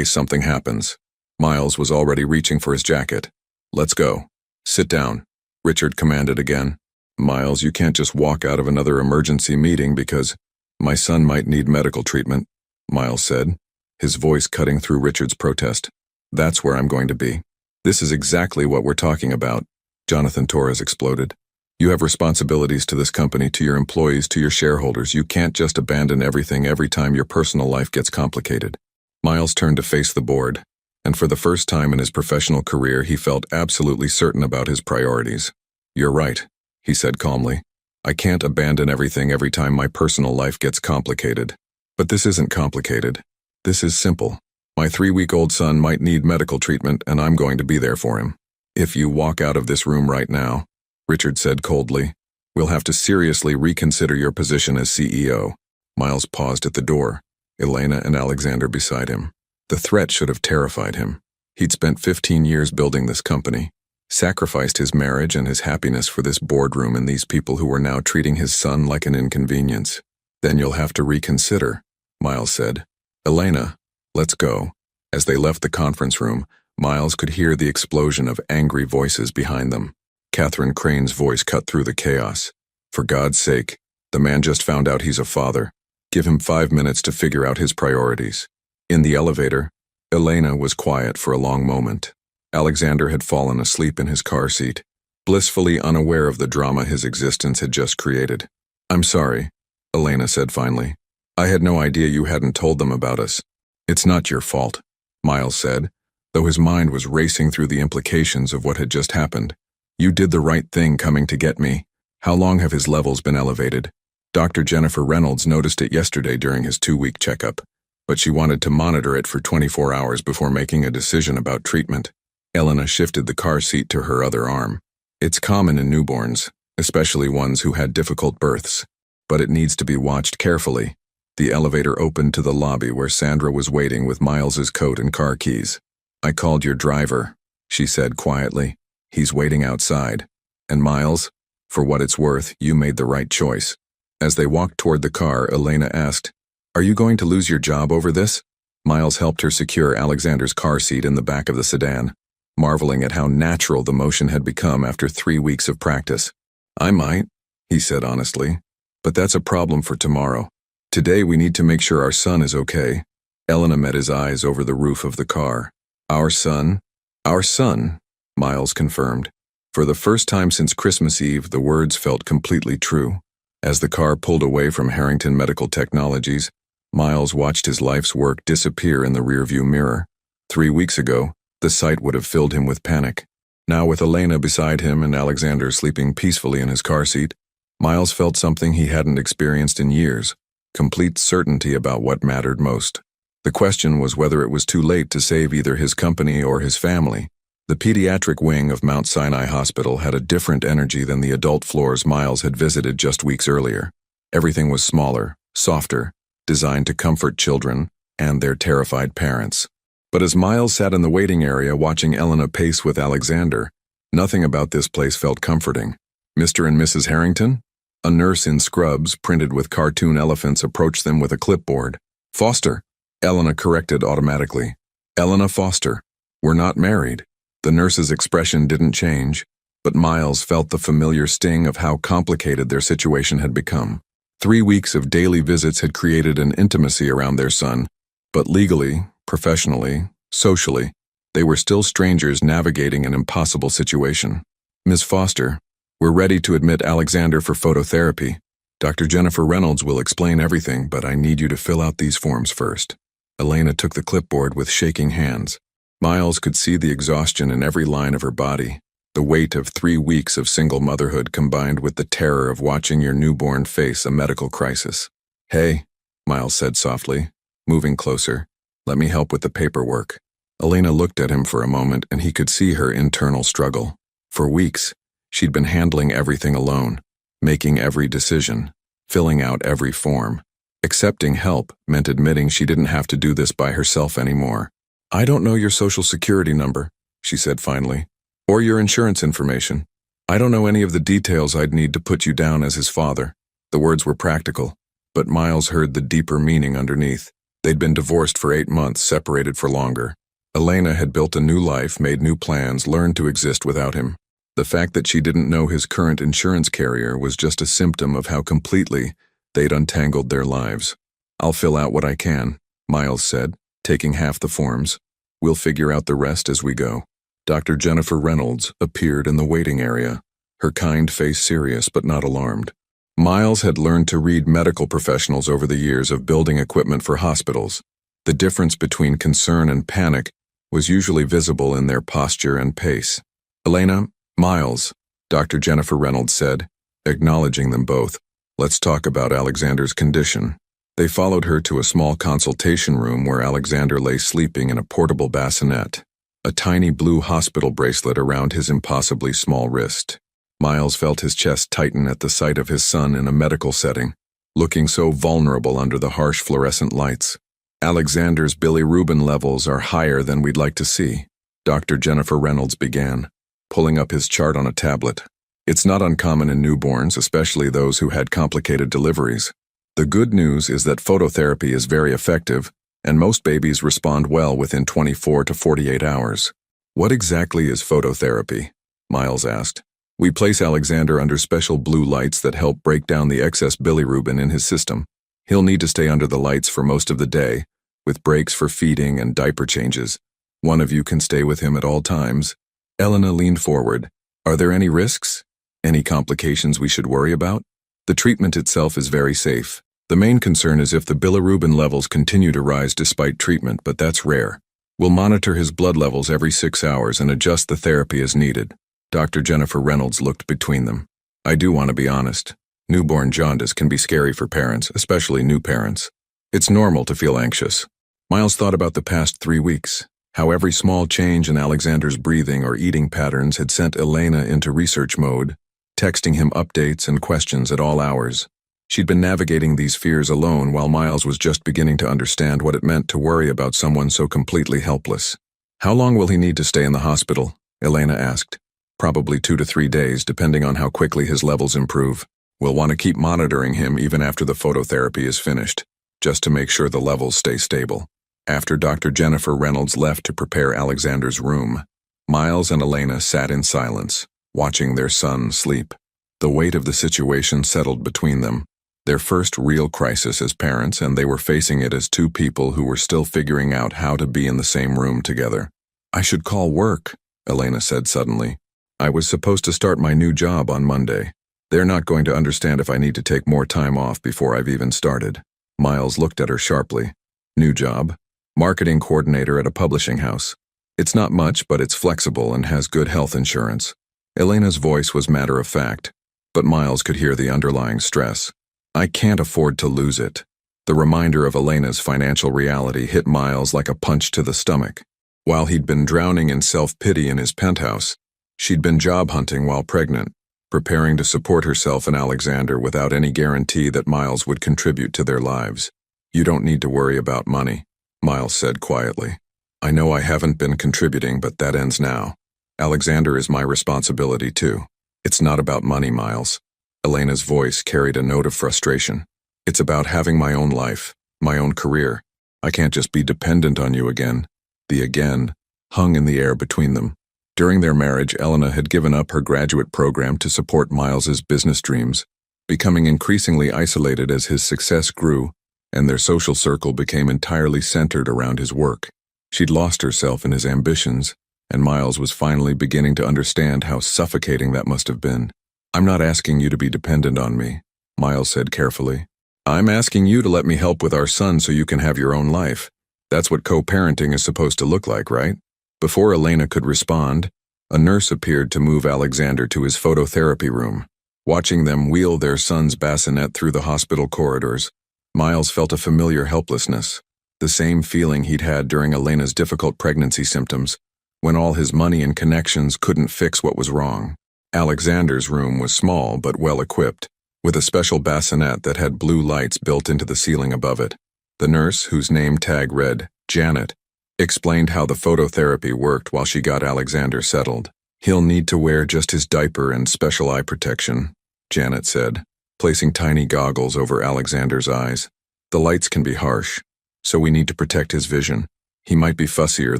something happens. Miles was already reaching for his jacket. Let's go. Sit down, Richard commanded again. Miles, you can't just walk out of another emergency meeting because my son might need medical treatment, Miles said, his voice cutting through Richard's protest. That's where I'm going to be. This is exactly what we're talking about, Jonathan Torres exploded. You have responsibilities to this company, to your employees, to your shareholders. You can't just abandon everything every time your personal life gets complicated. Miles turned to face the board, and for the first time in his professional career, he felt absolutely certain about his priorities. You're right, he said calmly. I can't abandon everything every time my personal life gets complicated. But this isn't complicated. This is simple. My 3-week-old son might need medical treatment, and I'm going to be there for him. If you walk out of this room right now, Richard said coldly, we'll have to seriously reconsider your position as CEO. Miles paused at the door, Elena and Alexander beside him. The threat should have terrified him. He'd spent 15 years building this company, sacrificed his marriage and his happiness for this boardroom and these people who were now treating his son like an inconvenience. Then you'll have to reconsider, Miles said. Elena, let's go. As they left the conference room, Miles could hear the explosion of angry voices behind them. Catherine Crane's voice cut through the chaos. For God's sake, the man just found out he's a father. Give him 5 minutes to figure out his priorities. In the elevator, Elena was quiet for a long moment. Alexander had fallen asleep in his car seat, blissfully unaware of the drama his existence had just created. I'm sorry, Elena said finally. I had no idea you hadn't told them about us. It's not your fault, Miles said, though his mind was racing through the implications of what had just happened. You did the right thing coming to get me. How long have his levels been elevated? Dr. Jennifer Reynolds noticed it yesterday during his 2-week checkup, but she wanted to monitor it for 24 hours before making a decision about treatment. Elena shifted the car seat to her other arm. It's common in newborns, especially ones who had difficult births, but it needs to be watched carefully. The elevator opened to the lobby where Sandra was waiting with Miles's coat and car keys. I called your driver, she said quietly. He's waiting outside. And Miles, for what it's worth, you made the right choice. As they walked toward the car, Elena asked, Are you going to lose your job over this? Miles helped her secure Alexander's car seat in the back of the sedan, marveling at how natural the motion had become after 3 weeks of practice. I might, he said honestly, but that's a problem for tomorrow. Today we need to make sure our son is okay. Elena met his eyes over the roof of the car. Our son? Our son, Miles confirmed. For the first time since Christmas Eve, the words felt completely true. As the car pulled away from Harrington Medical Technologies, Miles watched his life's work disappear in the rearview mirror. 3 weeks ago, the sight would have filled him with panic. Now with Elena beside him and Alexander sleeping peacefully in his car seat, Miles felt something he hadn't experienced in years, complete certainty about what mattered most. The question was whether it was too late to save either his company or his family. The pediatric wing of Mount Sinai Hospital had a different energy than the adult floors Miles had visited just weeks earlier. Everything was smaller, softer, designed to comfort children and their terrified parents. But as Miles sat in the waiting area watching Elena pace with Alexander, nothing about this place felt comforting. Mr. and Mrs. Harrington? A nurse in scrubs, printed with cartoon elephants, approached them with a clipboard. Foster, Elena corrected automatically. Elena Foster. We're not married. The nurse's expression didn't change, but Miles felt the familiar sting of how complicated their situation had become. 3 weeks of daily visits had created an intimacy around their son, but legally, professionally, socially, they were still strangers navigating an impossible situation. Ms. Foster, we're ready to admit Alexander for phototherapy. Dr. Jennifer Reynolds will explain everything, but I need you to fill out these forms first. Elena took the clipboard with shaking hands. Miles could see the exhaustion in every line of her body, the weight of 3 weeks of single motherhood combined with the terror of watching your newborn face a medical crisis. Hey, Miles said softly, moving closer. Let me help with the paperwork. Elena looked at him for a moment and he could see her internal struggle. For weeks, she'd been handling everything alone, making every decision, filling out every form. Accepting help meant admitting she didn't have to do this by herself anymore. I don't know your social security number, she said finally, or your insurance information. I don't know any of the details. I'd need to put you down as his father. The words were practical, but Miles heard the deeper meaning underneath. They'd been divorced for 8 months, separated for longer. Elena had built a new life, made new plans, learned to exist without him. The fact that she didn't know his current insurance carrier was just a symptom of how completely they'd untangled their lives. I'll fill out what I can, Miles said, taking half the forms. We'll figure out the rest as we go. Dr. Jennifer Reynolds appeared in the waiting area, her kind face serious but not alarmed. Miles had learned to read medical professionals over the years of building equipment for hospitals. The difference between concern and panic was usually visible in their posture and pace. Elena, Miles, Dr. Jennifer Reynolds said, acknowledging them both. Let's talk about Alexander's condition. They followed her to a small consultation room where Alexander lay sleeping in a portable bassinet, a tiny blue hospital bracelet around his impossibly small wrist. Miles felt his chest tighten at the sight of his son in a medical setting, looking so vulnerable under the harsh fluorescent lights. Alexander's bilirubin levels are higher than we'd like to see, Dr. Jennifer Reynolds began, pulling up his chart on a tablet. It's not uncommon in newborns, especially those who had complicated deliveries. The good news is that phototherapy is very effective, and most babies respond well within 24 to 48 hours. What exactly is phototherapy? Miles asked. We place Alexander under special blue lights that help break down the excess bilirubin in his system. He'll need to stay under the lights for most of the day, with breaks for feeding and diaper changes. One of you can stay with him at all times. Elena leaned forward. Are there any risks? Any complications we should worry about? The treatment itself is very safe. The main concern is if the bilirubin levels continue to rise despite treatment, but that's rare. We'll monitor his blood levels every 6 hours and adjust the therapy as needed. Dr. Jennifer Reynolds looked between them. I do want to be honest. Newborn jaundice can be scary for parents, especially new parents. It's normal to feel anxious. Miles thought about the past 3 weeks, how every small change in Alexander's breathing or eating patterns had sent Elena into research mode, texting him updates and questions at all hours. She'd been navigating these fears alone while Miles was just beginning to understand what it meant to worry about someone so completely helpless. How long will he need to stay in the hospital? Elena asked. Probably 2 to 3 days, depending on how quickly his levels improve. We'll want to keep monitoring him even after the phototherapy is finished, just to make sure the levels stay stable. After Dr. Jennifer Reynolds left to prepare Alexander's room, Miles and Elena sat in silence, watching their son sleep. The weight of the situation settled between them. Their first real crisis as parents, and they were facing it as two people who were still figuring out how to be in the same room together. I should call work, Elena said suddenly. I was supposed to start my new job on Monday. They're not going to understand if I need to take more time off before I've even started. Miles looked at her sharply. New job? Marketing coordinator at a publishing house. It's not much, but it's flexible and has good health insurance. Elena's voice was matter of fact, but Miles could hear the underlying stress. I can't afford to lose it. The reminder of Elena's financial reality hit Miles like a punch to the stomach. While he'd been drowning in self-pity in his penthouse, she'd been job hunting while pregnant, preparing to support herself and Alexander without any guarantee that Miles would contribute to their lives. You don't need to worry about money, Miles said quietly. I know I haven't been contributing, but that ends now. Alexander is my responsibility too. It's not about money, Miles. Elena's voice carried a note of frustration. It's about having my own life, my own career. I can't just be dependent on you again. The again hung in the air between them. During their marriage, Elena had given up her graduate program to support Miles's business dreams, becoming increasingly isolated as his success grew, and their social circle became entirely centered around his work. She'd lost herself in his ambitions, and Miles was finally beginning to understand how suffocating that must have been. I'm not asking you to be dependent on me, Miles said carefully. I'm asking you to let me help with our son so you can have your own life. That's what co-parenting is supposed to look like, right? Before Elena could respond, a nurse appeared to move Alexander to his phototherapy room. Watching them wheel their son's bassinet through the hospital corridors, Miles felt a familiar helplessness, the same feeling he'd had during Elena's difficult pregnancy symptoms, when all his money and connections couldn't fix what was wrong. Alexander's room was small but well-equipped, with a special bassinet that had blue lights built into the ceiling above it. The nurse, whose name tag read Janet, explained how the phototherapy worked while she got Alexander settled. He'll need to wear just his diaper and special eye protection, Janet said, placing tiny goggles over Alexander's eyes. The lights can be harsh, so we need to protect his vision. He might be fussier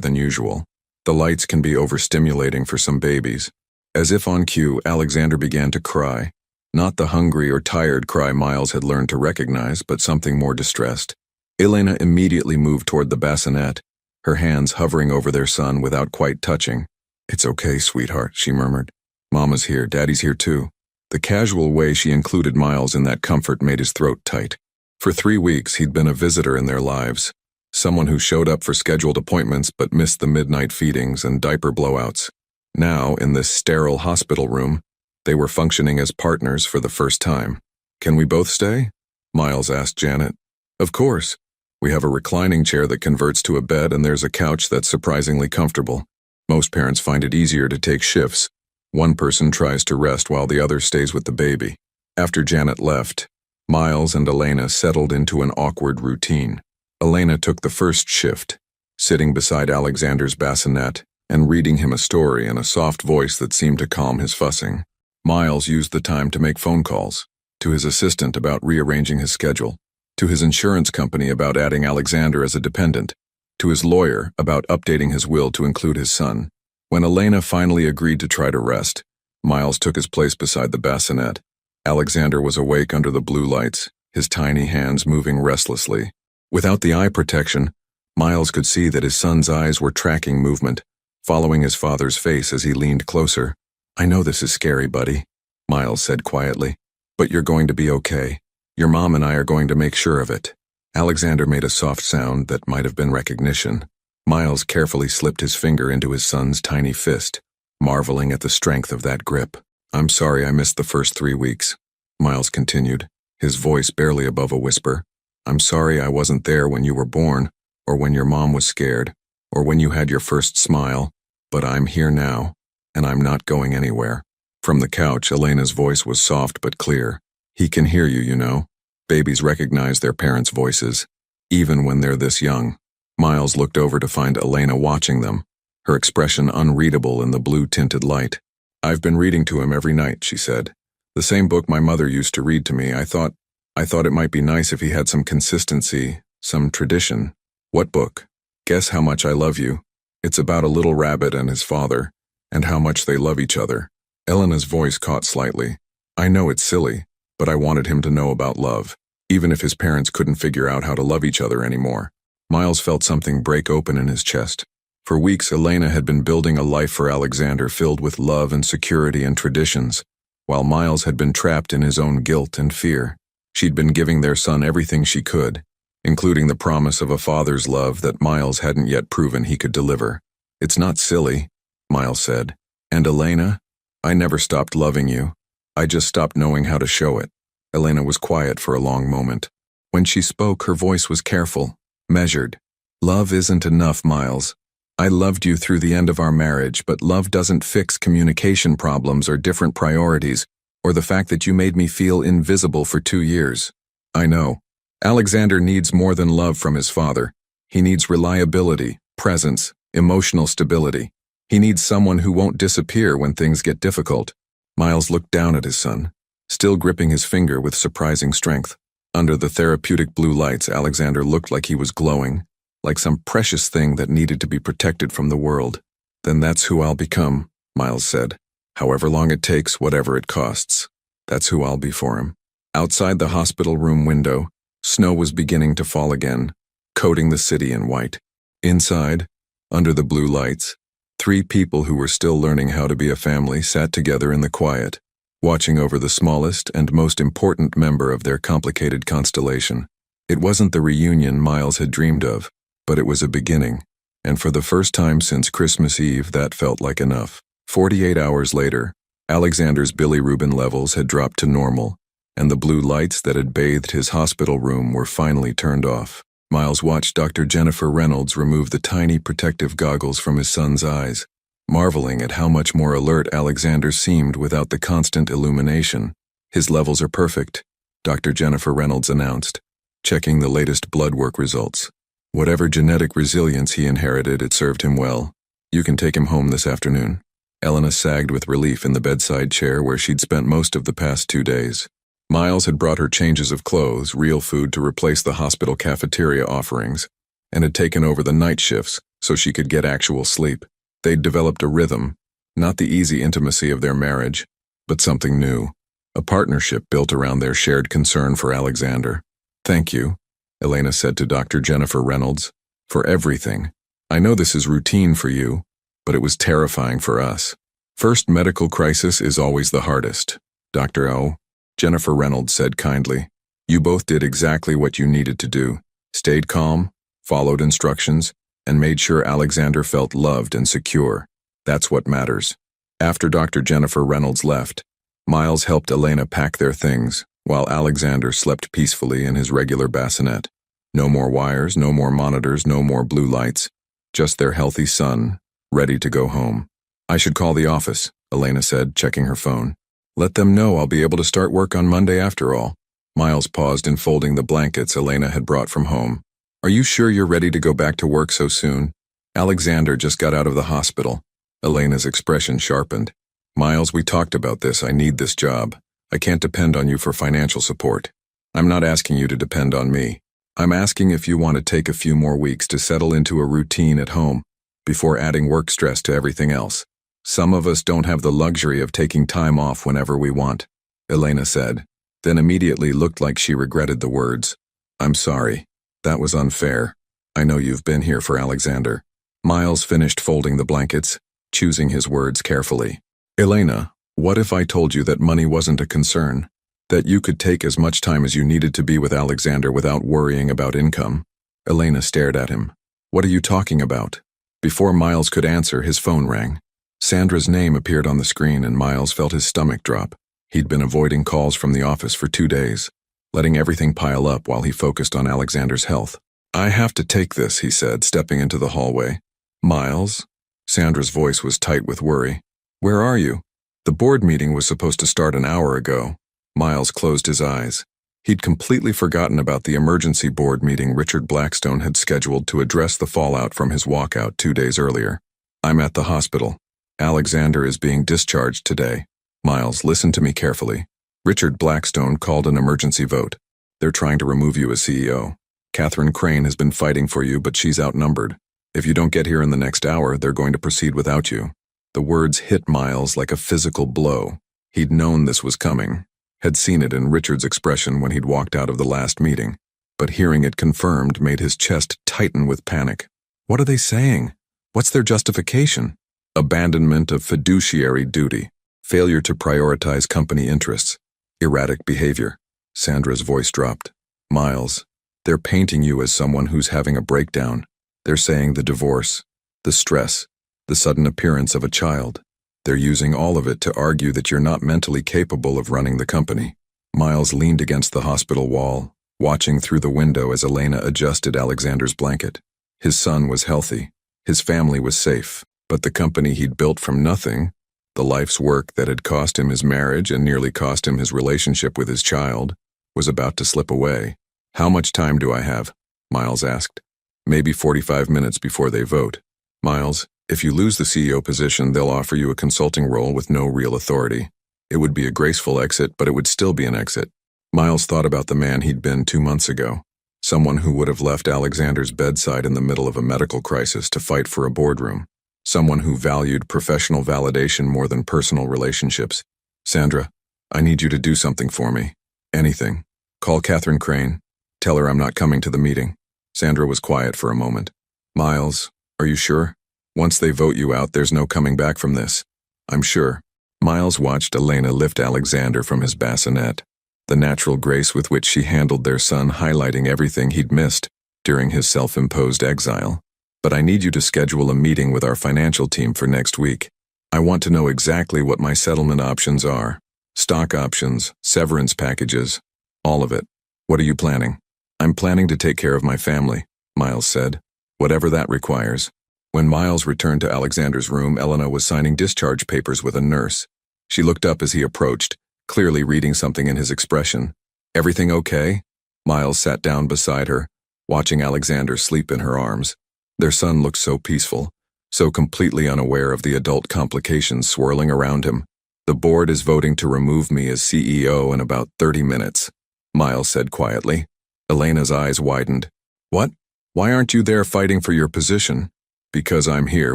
than usual. The lights can be overstimulating for some babies. As if on cue, Alexander began to cry. Not the hungry or tired cry Miles had learned to recognize, but something more distressed. Elena immediately moved toward the bassinet, her hands hovering over their son without quite touching. "It's okay, sweetheart," she murmured. "Mama's here, Daddy's here too." The casual way she included Miles in that comfort made his throat tight. For 3 weeks, he'd been a visitor in their lives, someone who showed up for scheduled appointments but missed the midnight feedings and diaper blowouts. Now, in this sterile hospital room, they were functioning as partners for the first time. "Can we both stay?" Miles asked Janet. "Of course. We have a reclining chair that converts to a bed, and there's a couch that's surprisingly comfortable. Most parents find it easier to take shifts. One person tries to rest while the other stays with the baby." After Janet left, Miles and Elena settled into an awkward routine. Elena took the first shift, sitting beside Alexander's bassinet and reading him a story in a soft voice that seemed to calm his fussing. Miles used the time to make phone calls, to his assistant about rearranging his schedule, to his insurance company about adding Alexander as a dependent, to his lawyer about updating his will to include his son. When Elena finally agreed to try to rest, Miles took his place beside the bassinet. Alexander was awake under the blue lights, his tiny hands moving restlessly. Without the eye protection, Miles could see that his son's eyes were tracking movement, following his father's face as he leaned closer. "I know this is scary, buddy," Miles said quietly, "but you're going to be okay. Your mom and I are going to make sure of it." Alexander made a soft sound that might have been recognition. Miles carefully slipped his finger into his son's tiny fist, marveling at the strength of that grip. "I'm sorry I missed the first 3 weeks," Miles continued, his voice barely above a whisper. "I'm sorry I wasn't there when you were born, or when your mom was scared, or when you had your first smile, but I'm here now, and I'm not going anywhere." From the couch, Elena's voice was soft but clear. "He can hear you, you know. Babies recognize their parents' voices, even when they're this young." Miles looked over to find Elena watching them, her expression unreadable in the blue-tinted light. "I've been reading to him every night," she said. "The same book my mother used to read to me. I thought it might be nice if he had some consistency, some tradition." "What book?" "Guess How Much I Love You. It's about a little rabbit and his father, and how much they love each other." Elena's voice caught slightly. "I know it's silly, but I wanted him to know about love, even if his parents couldn't figure out how to love each other anymore." Miles felt something break open in his chest. For weeks, Elena had been building a life for Alexander filled with love and security and traditions, while Miles had been trapped in his own guilt and fear. She'd been giving their son everything she could, including the promise of a father's love that Miles hadn't yet proven he could deliver. "It's not silly," Miles said. "And Elena, I never stopped loving you. I just stopped knowing how to show it." Elena was quiet for a long moment. When she spoke, her voice was careful, measured. "Love isn't enough, Miles. I loved you through the end of our marriage, but love doesn't fix communication problems or different priorities, or the fact that you made me feel invisible for 2 years. I know. Alexander needs more than love from his father. He needs reliability, presence, emotional stability. He needs someone who won't disappear when things get difficult." Miles looked down at his son, still gripping his finger with surprising strength. Under the therapeutic blue lights, Alexander looked like he was glowing, like some precious thing that needed to be protected from the world. "Then that's who I'll become," Miles said. "However long it takes, whatever it costs. That's who I'll be for him." Outside the hospital room window, snow was beginning to fall again, coating the city in white. Inside, under the blue lights, 3 people who were still learning how to be a family sat together in the quiet, watching over the smallest and most important member of their complicated constellation. It wasn't the reunion Miles had dreamed of, but it was a beginning, and for the first time since Christmas Eve, that felt like enough. 48 hours later, Alexander's bilirubin levels had dropped to normal, and the blue lights that had bathed his hospital room were finally turned off. Miles watched Dr. Jennifer Reynolds remove the tiny protective goggles from his son's eyes, marveling at how much more alert Alexander seemed without the constant illumination. "His levels are perfect," Dr. Jennifer Reynolds announced, checking the latest blood work results. "Whatever genetic resilience he inherited, it served him well. You can take him home this afternoon." Elena sagged with relief in the bedside chair where she'd spent most of the past 2 days. Miles had brought her changes of clothes, real food to replace the hospital cafeteria offerings, and had taken over the night shifts so she could get actual sleep. They'd developed a rhythm, not the easy intimacy of their marriage, but something new, a partnership built around their shared concern for Alexander. "Thank you," Elena said to Dr. Jennifer Reynolds, "for everything. I know this is routine for you, but it was terrifying for us. First medical crisis is always the hardest. Dr. O," Jennifer Reynolds said kindly. "You both did exactly what you needed to do, stayed calm, followed instructions, and made sure Alexander felt loved and secure. That's what matters." After Dr. Jennifer Reynolds left, Miles helped Elena pack their things, while Alexander slept peacefully in his regular bassinet. No more wires, no more monitors, no more blue lights, just their healthy son, ready to go home. "I should call the office," Elena said, checking her phone. "Let them know I'll be able to start work on Monday after all." Miles paused in folding the blankets Elena had brought from home. "Are you sure you're ready to go back to work so soon? Alexander just got out of the hospital." Elena's expression sharpened. "Miles, we talked about this. I need this job. I can't depend on you for financial support. I'm not asking you to depend on me. I'm asking if you want to take a few more weeks to settle into a routine at home before adding work stress to everything else. Some of us don't have the luxury of taking time off whenever we want," Elena said, then immediately looked like she regretted the words. "I'm sorry. That was unfair. I know you've been here for Alexander." Miles finished folding the blankets, choosing his words carefully. "Elena, what if I told you that money wasn't a concern? That you could take as much time as you needed to be with Alexander without worrying about income?" Elena stared at him. "What are you talking about?" Before Miles could answer, his phone rang. Sandra's name appeared on the screen and Miles felt his stomach drop. He'd been avoiding calls from the office for 2 days, letting everything pile up while he focused on Alexander's health. "I have to take this," he said, stepping into the hallway. "Miles?" Sandra's voice was tight with worry. "Where are you? The board meeting was supposed to start an hour ago." Miles closed his eyes. He'd completely forgotten about the emergency board meeting Richard Blackstone had scheduled to address the fallout from his walkout 2 days earlier. "I'm at the hospital. Alexander is being discharged today." "Miles, listen to me carefully. Richard Blackstone called an emergency vote. They're trying to remove you as CEO. Catherine Crane has been fighting for you, but she's outnumbered. If you don't get here in the next hour, they're going to proceed without you." The words hit Miles like a physical blow. He'd known this was coming, had seen it in Richard's expression when he'd walked out of the last meeting, but hearing it confirmed made his chest tighten with panic. What are they saying? What's their justification? Abandonment of fiduciary duty, failure to prioritize company interests, erratic behavior. Sandra's voice dropped. "Miles, they're painting you as someone who's having a breakdown. They're saying the divorce, the stress, the sudden appearance of a child. They're using all of it to argue that you're not mentally capable of running the company." Miles leaned against the hospital wall, watching through the window as Elena adjusted Alexander's blanket. His son was healthy. His family was safe. But the company he'd built from nothing, the life's work that had cost him his marriage and nearly cost him his relationship with his child, was about to slip away. "How much time do I have?" Miles asked. "Maybe 45 minutes before they vote. Miles, if you lose the CEO position, they'll offer you a consulting role with no real authority. It would be a graceful exit, but it would still be an exit." Miles thought about the man he'd been 2 months ago, someone who would have left Alexander's bedside in the middle of a medical crisis to fight for a boardroom. Someone who valued professional validation more than personal relationships. "Sandra, I need you to do something for me. Anything. Call Catherine Crane. Tell her I'm not coming to the meeting." Sandra was quiet for a moment. "Miles, are you sure? Once they vote you out, there's no coming back from this." "I'm sure." Miles watched Elena lift Alexander from his bassinet, the natural grace with which she handled their son highlighting everything he'd missed during his self-imposed exile. "But I need you to schedule a meeting with our financial team for next week. I want to know exactly what my settlement options are. Stock options, severance packages, all of it. What are you planning?" "I'm planning to take care of my family," Miles said. "Whatever that requires." When Miles returned to Alexander's room, Elena was signing discharge papers with a nurse. She looked up as he approached, clearly reading something in his expression. "Everything okay?" Miles sat down beside her, watching Alexander sleep in her arms. Their son looked so peaceful, so completely unaware of the adult complications swirling around him. The board is voting to remove me as CEO in about 30 minutes, Miles said quietly. Elena's eyes widened. What? Why aren't you there fighting for your position? Because I'm here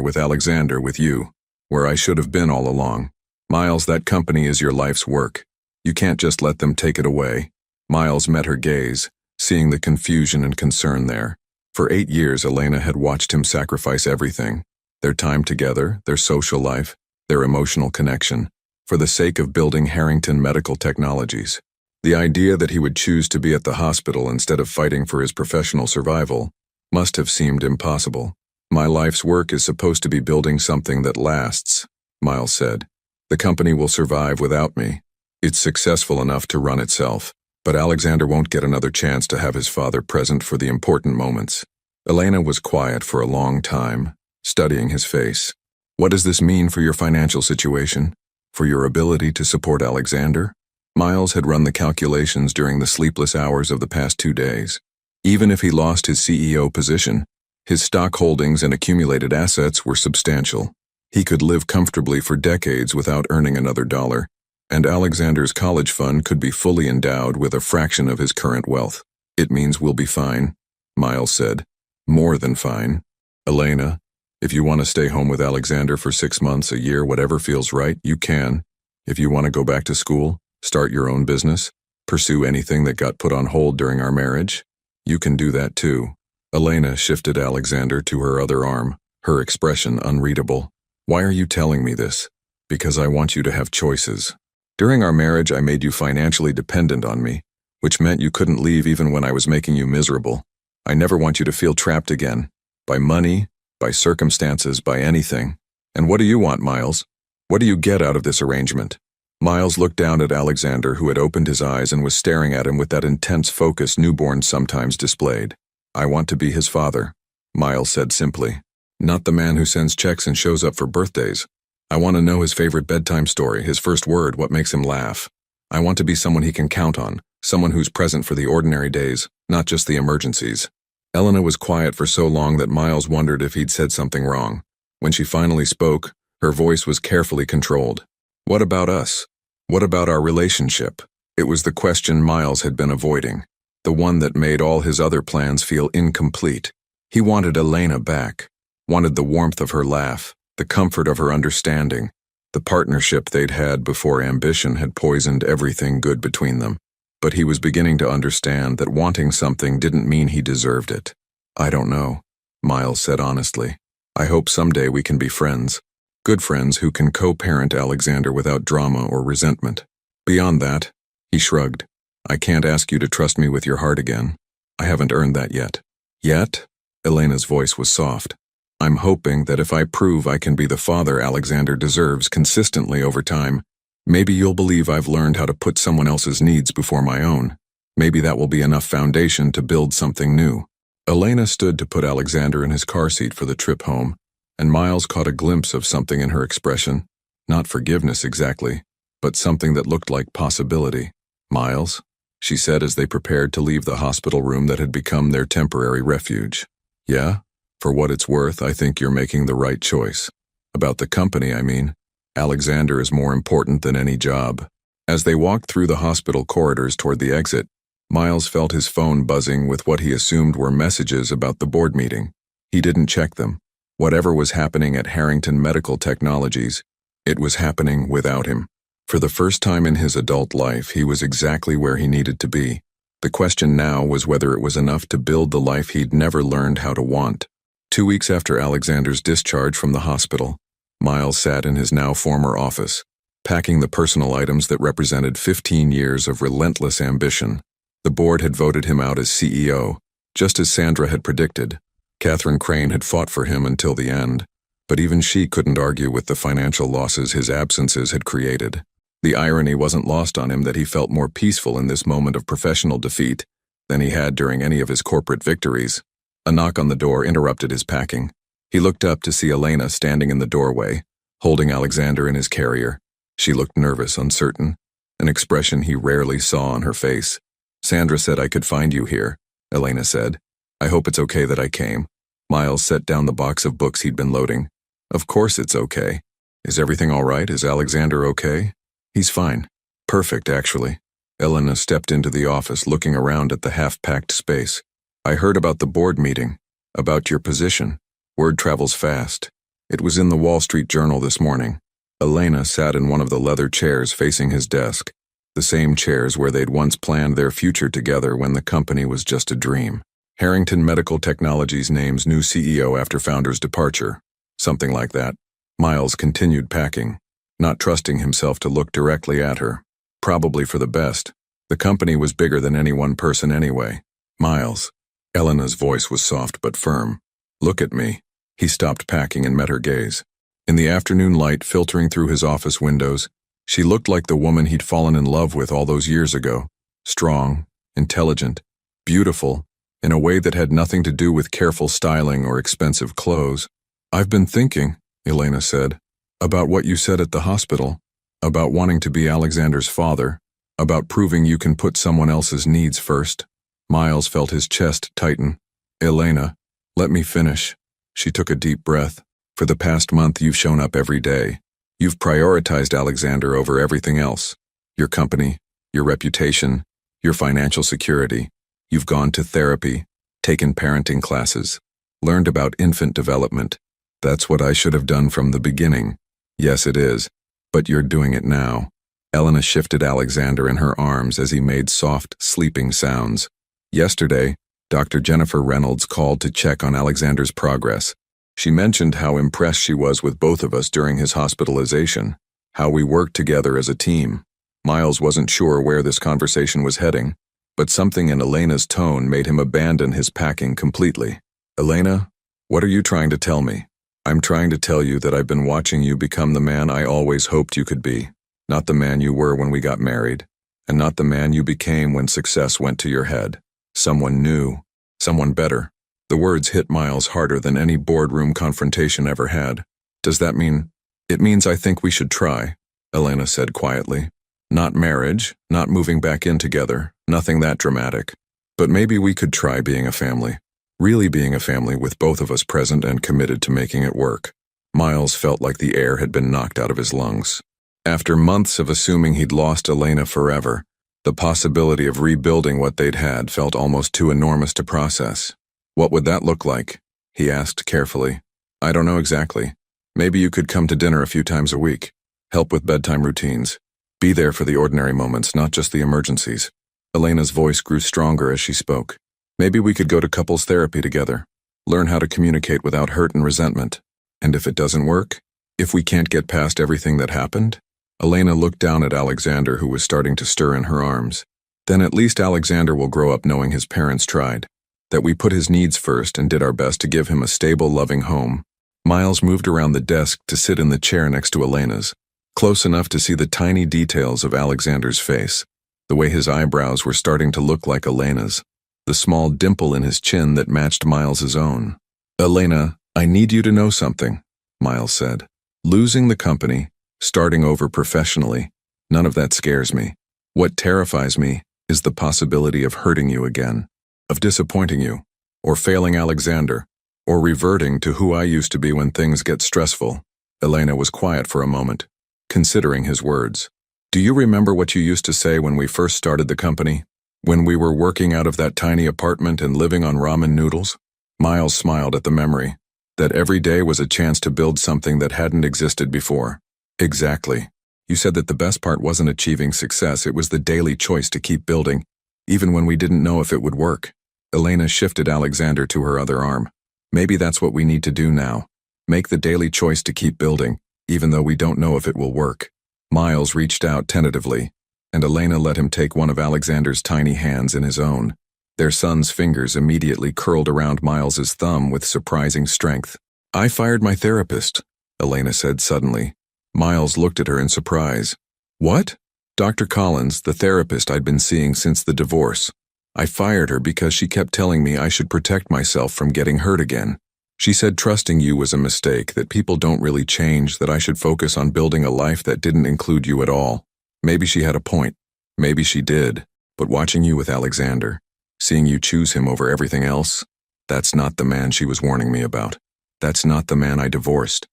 with Alexander with you, where I should have been all along. Miles, that company is your life's work. You can't just let them take it away. Miles met her gaze, seeing the confusion and concern there. For 8 years, Elena had watched him sacrifice everything. Their time together, their social life, their emotional connection, for the sake of building Harrington Medical Technologies. The idea that he would choose to be at the hospital instead of fighting for his professional survival must have seemed impossible. My life's work is supposed to be building something that lasts, Miles said. The company will survive without me. It's successful enough to run itself, but Alexander won't get another chance to have his father present for the important moments. Elena was quiet for a long time, studying his face. What does this mean for your financial situation? For your ability to support Alexander? Miles had run the calculations during the sleepless hours of the past 2 days. Even if he lost his CEO position, his stock holdings and accumulated assets were substantial. He could live comfortably for decades without earning another dollar, and Alexander's college fund could be fully endowed with a fraction of his current wealth. It means we'll be fine, Miles said. More than fine. Elena, if you want to stay home with Alexander for 6 months, a year, whatever feels right, you can. If you want to go back to school, start your own business, pursue anything that got put on hold during our marriage, you can do that too. Elena shifted Alexander to her other arm, her expression unreadable. Why are you telling me this? Because I want you to have choices. During our marriage, I made you financially dependent on me, which meant you couldn't leave even when I was making you miserable. I never want you to feel trapped again. By money, by circumstances, by anything. And what do you want, Miles? What do you get out of this arrangement? Miles looked down at Alexander, who had opened his eyes and was staring at him with that intense focus newborns sometimes displayed. I want to be his father, Miles said simply. Not the man who sends checks and shows up for birthdays. I want to know his favorite bedtime story, his first word, what makes him laugh. I want to be someone he can count on, someone who's present for the ordinary days, not just the emergencies. Elena was quiet for so long that Miles wondered if he'd said something wrong. When she finally spoke, her voice was carefully controlled. What about us? What about our relationship? It was the question Miles had been avoiding, the one that made all his other plans feel incomplete. He wanted Elena back, wanted the warmth of her laugh, the comfort of her understanding, the partnership they'd had before ambition had poisoned everything good between them. But he was beginning to understand that wanting something didn't mean he deserved it. I don't know, Miles said honestly. I hope someday we can be friends. Good friends who can co-parent Alexander without drama or resentment. Beyond that, he shrugged. I can't ask you to trust me with your heart again. I haven't earned that yet. Yet? Elena's voice was soft. I'm hoping that if I prove I can be the father Alexander deserves consistently over time, maybe you'll believe I've learned how to put someone else's needs before my own. Maybe that will be enough foundation to build something new. Elena stood to put Alexander in his car seat for the trip home, and Miles caught a glimpse of something in her expression. Not forgiveness exactly, but something that looked like possibility. Miles, she said as they prepared to leave the hospital room that had become their temporary refuge. Yeah, for what it's worth, I think you're making the right choice. About the company, I mean. Alexander is more important than any job. As they walked through the hospital corridors toward the exit, Miles felt his phone buzzing with what he assumed were messages about the board meeting. He didn't check them. Whatever was happening at Harrington Medical Technologies, it was happening without him. For the first time in his adult life, he was exactly where he needed to be. The question now was whether it was enough to build the life he'd never learned how to want. 2 weeks after Alexander's discharge from the hospital, Miles sat in his now former office, packing the personal items that represented 15 years of relentless ambition. The board had voted him out as CEO, just as Sandra had predicted. Catherine Crane had fought for him until the end, but even she couldn't argue with the financial losses his absences had created. The irony wasn't lost on him that he felt more peaceful in this moment of professional defeat than he had during any of his corporate victories. A knock on the door interrupted his packing. He looked up to see Elena standing in the doorway, holding Alexander in his carrier. She looked nervous, uncertain, an expression he rarely saw on her face. Sandra said I could find you here, Elena said. I hope it's okay that I came. Miles set down the box of books he'd been loading. Of course it's okay. Is everything all right? Is Alexander okay? He's fine. Perfect, actually. Elena stepped into the office, looking around at the half-packed space. I heard about the board meeting, about your position. Word travels fast. It was in the Wall Street Journal this morning. Elena sat in one of the leather chairs facing his desk, the same chairs where they'd once planned their future together when the company was just a dream. Harrington Medical Technologies names new CEO after founder's departure. Something like that. Miles continued packing, not trusting himself to look directly at her. Probably for the best. The company was bigger than any one person anyway. Miles. Elena's voice was soft but firm. Look at me. He stopped packing and met her gaze. In the afternoon light filtering through his office windows, she looked like the woman he'd fallen in love with all those years ago. Strong, intelligent, beautiful, in a way that had nothing to do with careful styling or expensive clothes. I've been thinking, Elena said, about what you said at the hospital, about wanting to be Alexander's father, about proving you can put someone else's needs first. Miles felt his chest tighten. Elena, let me finish. She took a deep breath. For the past month, you've shown up every day. You've prioritized Alexander over everything else. Your company, your reputation, your financial security. You've gone to therapy, taken parenting classes, learned about infant development. That's what I should have done from the beginning. Yes, it is. But you're doing it now. Elena shifted Alexander in her arms as he made soft, sleeping sounds. Yesterday, Dr. Jennifer Reynolds called to check on Alexander's progress. She mentioned how impressed she was with both of us during his hospitalization, how we worked together as a team. Miles wasn't sure where this conversation was heading, but something in Elena's tone made him abandon his packing completely. Elena, what are you trying to tell me? I'm trying to tell you that I've been watching you become the man I always hoped you could be, not the man you were when we got married, and not the man you became when success went to your head. Someone new, someone better. The words hit Miles harder than any boardroom confrontation ever had. Does that mean? It means I think we should try, Elena said quietly. Not marriage, not moving back in together, nothing that dramatic. But maybe we could try being a family. Really being a family with both of us present and committed to making it work. Miles felt like the air had been knocked out of his lungs. After months of assuming he'd lost Elena forever, the possibility of rebuilding what they'd had felt almost too enormous to process. What would that look like? He asked carefully. I don't know exactly. Maybe you could come to dinner a few times a week, help with bedtime routines. Be there for the ordinary moments, not just the emergencies. Elena's voice grew stronger as she spoke. Maybe we could go to couples therapy together, learn how to communicate without hurt and resentment. And if it doesn't work, if we can't get past everything that happened? Elena looked down at Alexander, who was starting to stir in her arms. Then at least Alexander will grow up knowing his parents tried, that we put his needs first and did our best to give him a stable, loving home. Miles moved around the desk to sit in the chair next to Elena's, close enough to see the tiny details of Alexander's face, the way his eyebrows were starting to look like Elena's, the small dimple in his chin that matched Miles's own. Elena, I need you to know something, Miles said. Losing the company, starting over professionally, none of that scares me. What terrifies me is the possibility of hurting you again, of disappointing you, or failing Alexander, or reverting to who I used to be when things get stressful. Elena was quiet for a moment, considering his words. Do you remember what you used to say when we first started the company? When we were working out of that tiny apartment and living on ramen noodles? Miles smiled at the memory, that every day was a chance to build something that hadn't existed before. Exactly. You said that the best part wasn't achieving success, it was the daily choice to keep building, even when we didn't know if it would work. Elena shifted Alexander to her other arm. Maybe that's what we need to do now. Make the daily choice to keep building, even though we don't know if it will work. Miles reached out tentatively, and Elena let him take one of Alexander's tiny hands in his own. Their son's fingers immediately curled around Miles's thumb with surprising strength. I fired my therapist, Elena said suddenly. Miles looked at her in surprise. What? Dr. Collins, the therapist I'd been seeing since the divorce. I fired her because she kept telling me I should protect myself from getting hurt again. She said trusting you was a mistake, that people don't really change, that I should focus on building a life that didn't include you at all. Maybe she had a point. Maybe she did. But watching you with Alexander, seeing you choose him over everything else, that's not the man she was warning me about. That's not the man I divorced.